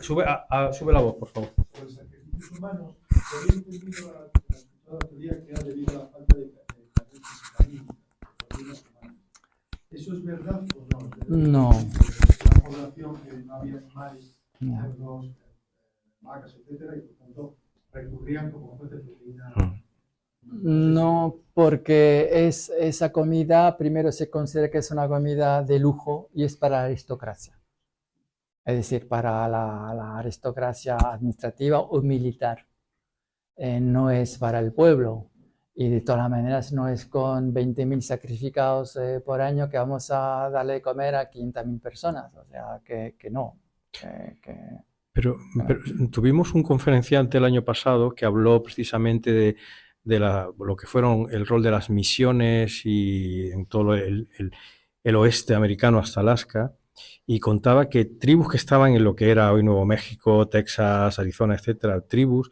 Sube la voz, por favor. Los sacrificios humanos, había entendido la teoría que era debido a la falta de carencias. ¿Eso es verdad o no? No. La población que no había animales, cerdos, vacas, etcétera, y por tanto recurrían como fuente de proteína. No, porque esa comida, primero se considera que es una comida de lujo y es para la aristocracia. Es decir, para la aristocracia administrativa o militar. No es para el pueblo. Y de todas maneras no es con 20.000 sacrificados por año que vamos a darle de comer a 500.000 personas. O sea, que no. Pero tuvimos un conferenciante el año pasado que habló precisamente de lo que fueron el rol de las misiones y en todo el oeste americano hasta Alaska, y contaba que tribus que estaban en lo que era hoy Nuevo México, Texas, Arizona, etcétera, tribus,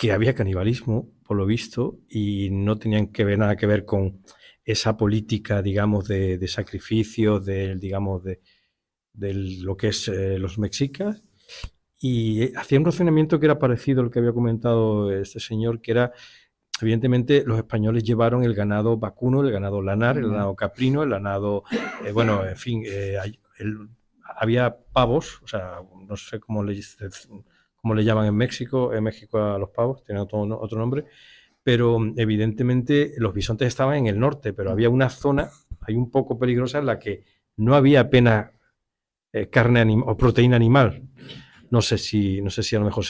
que había canibalismo, por lo visto, y no tenían que ver nada que ver con esa política, digamos, de sacrificio, digamos, de lo que es los mexicas, y hacía un razonamiento que era parecido al que había comentado este señor, que era, evidentemente, los españoles llevaron el ganado vacuno, el ganado lanar, el ganado caprino, el ganado, bueno, en fin, había pavos, o sea, no sé cómo le llaman en México a los pavos, tienen otro nombre, pero evidentemente los bisontes estaban en el norte, pero había una zona ahí un poco peligrosa en la que no había apenas carne o proteína animal. No sé si a lo mejor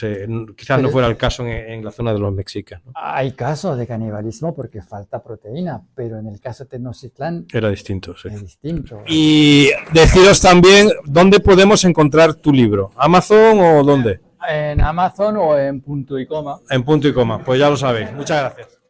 quizás no fuera el caso en la zona de los mexicas, ¿no? Hay casos de canibalismo porque falta proteína, pero en el caso de Tenochtitlán Era distinto, sí. es distinto. Y deciros también dónde podemos encontrar tu libro. ¿Amazon o dónde? En Amazon o en Punto y Coma. En Punto y Coma. Pues ya lo sabéis. Muchas gracias.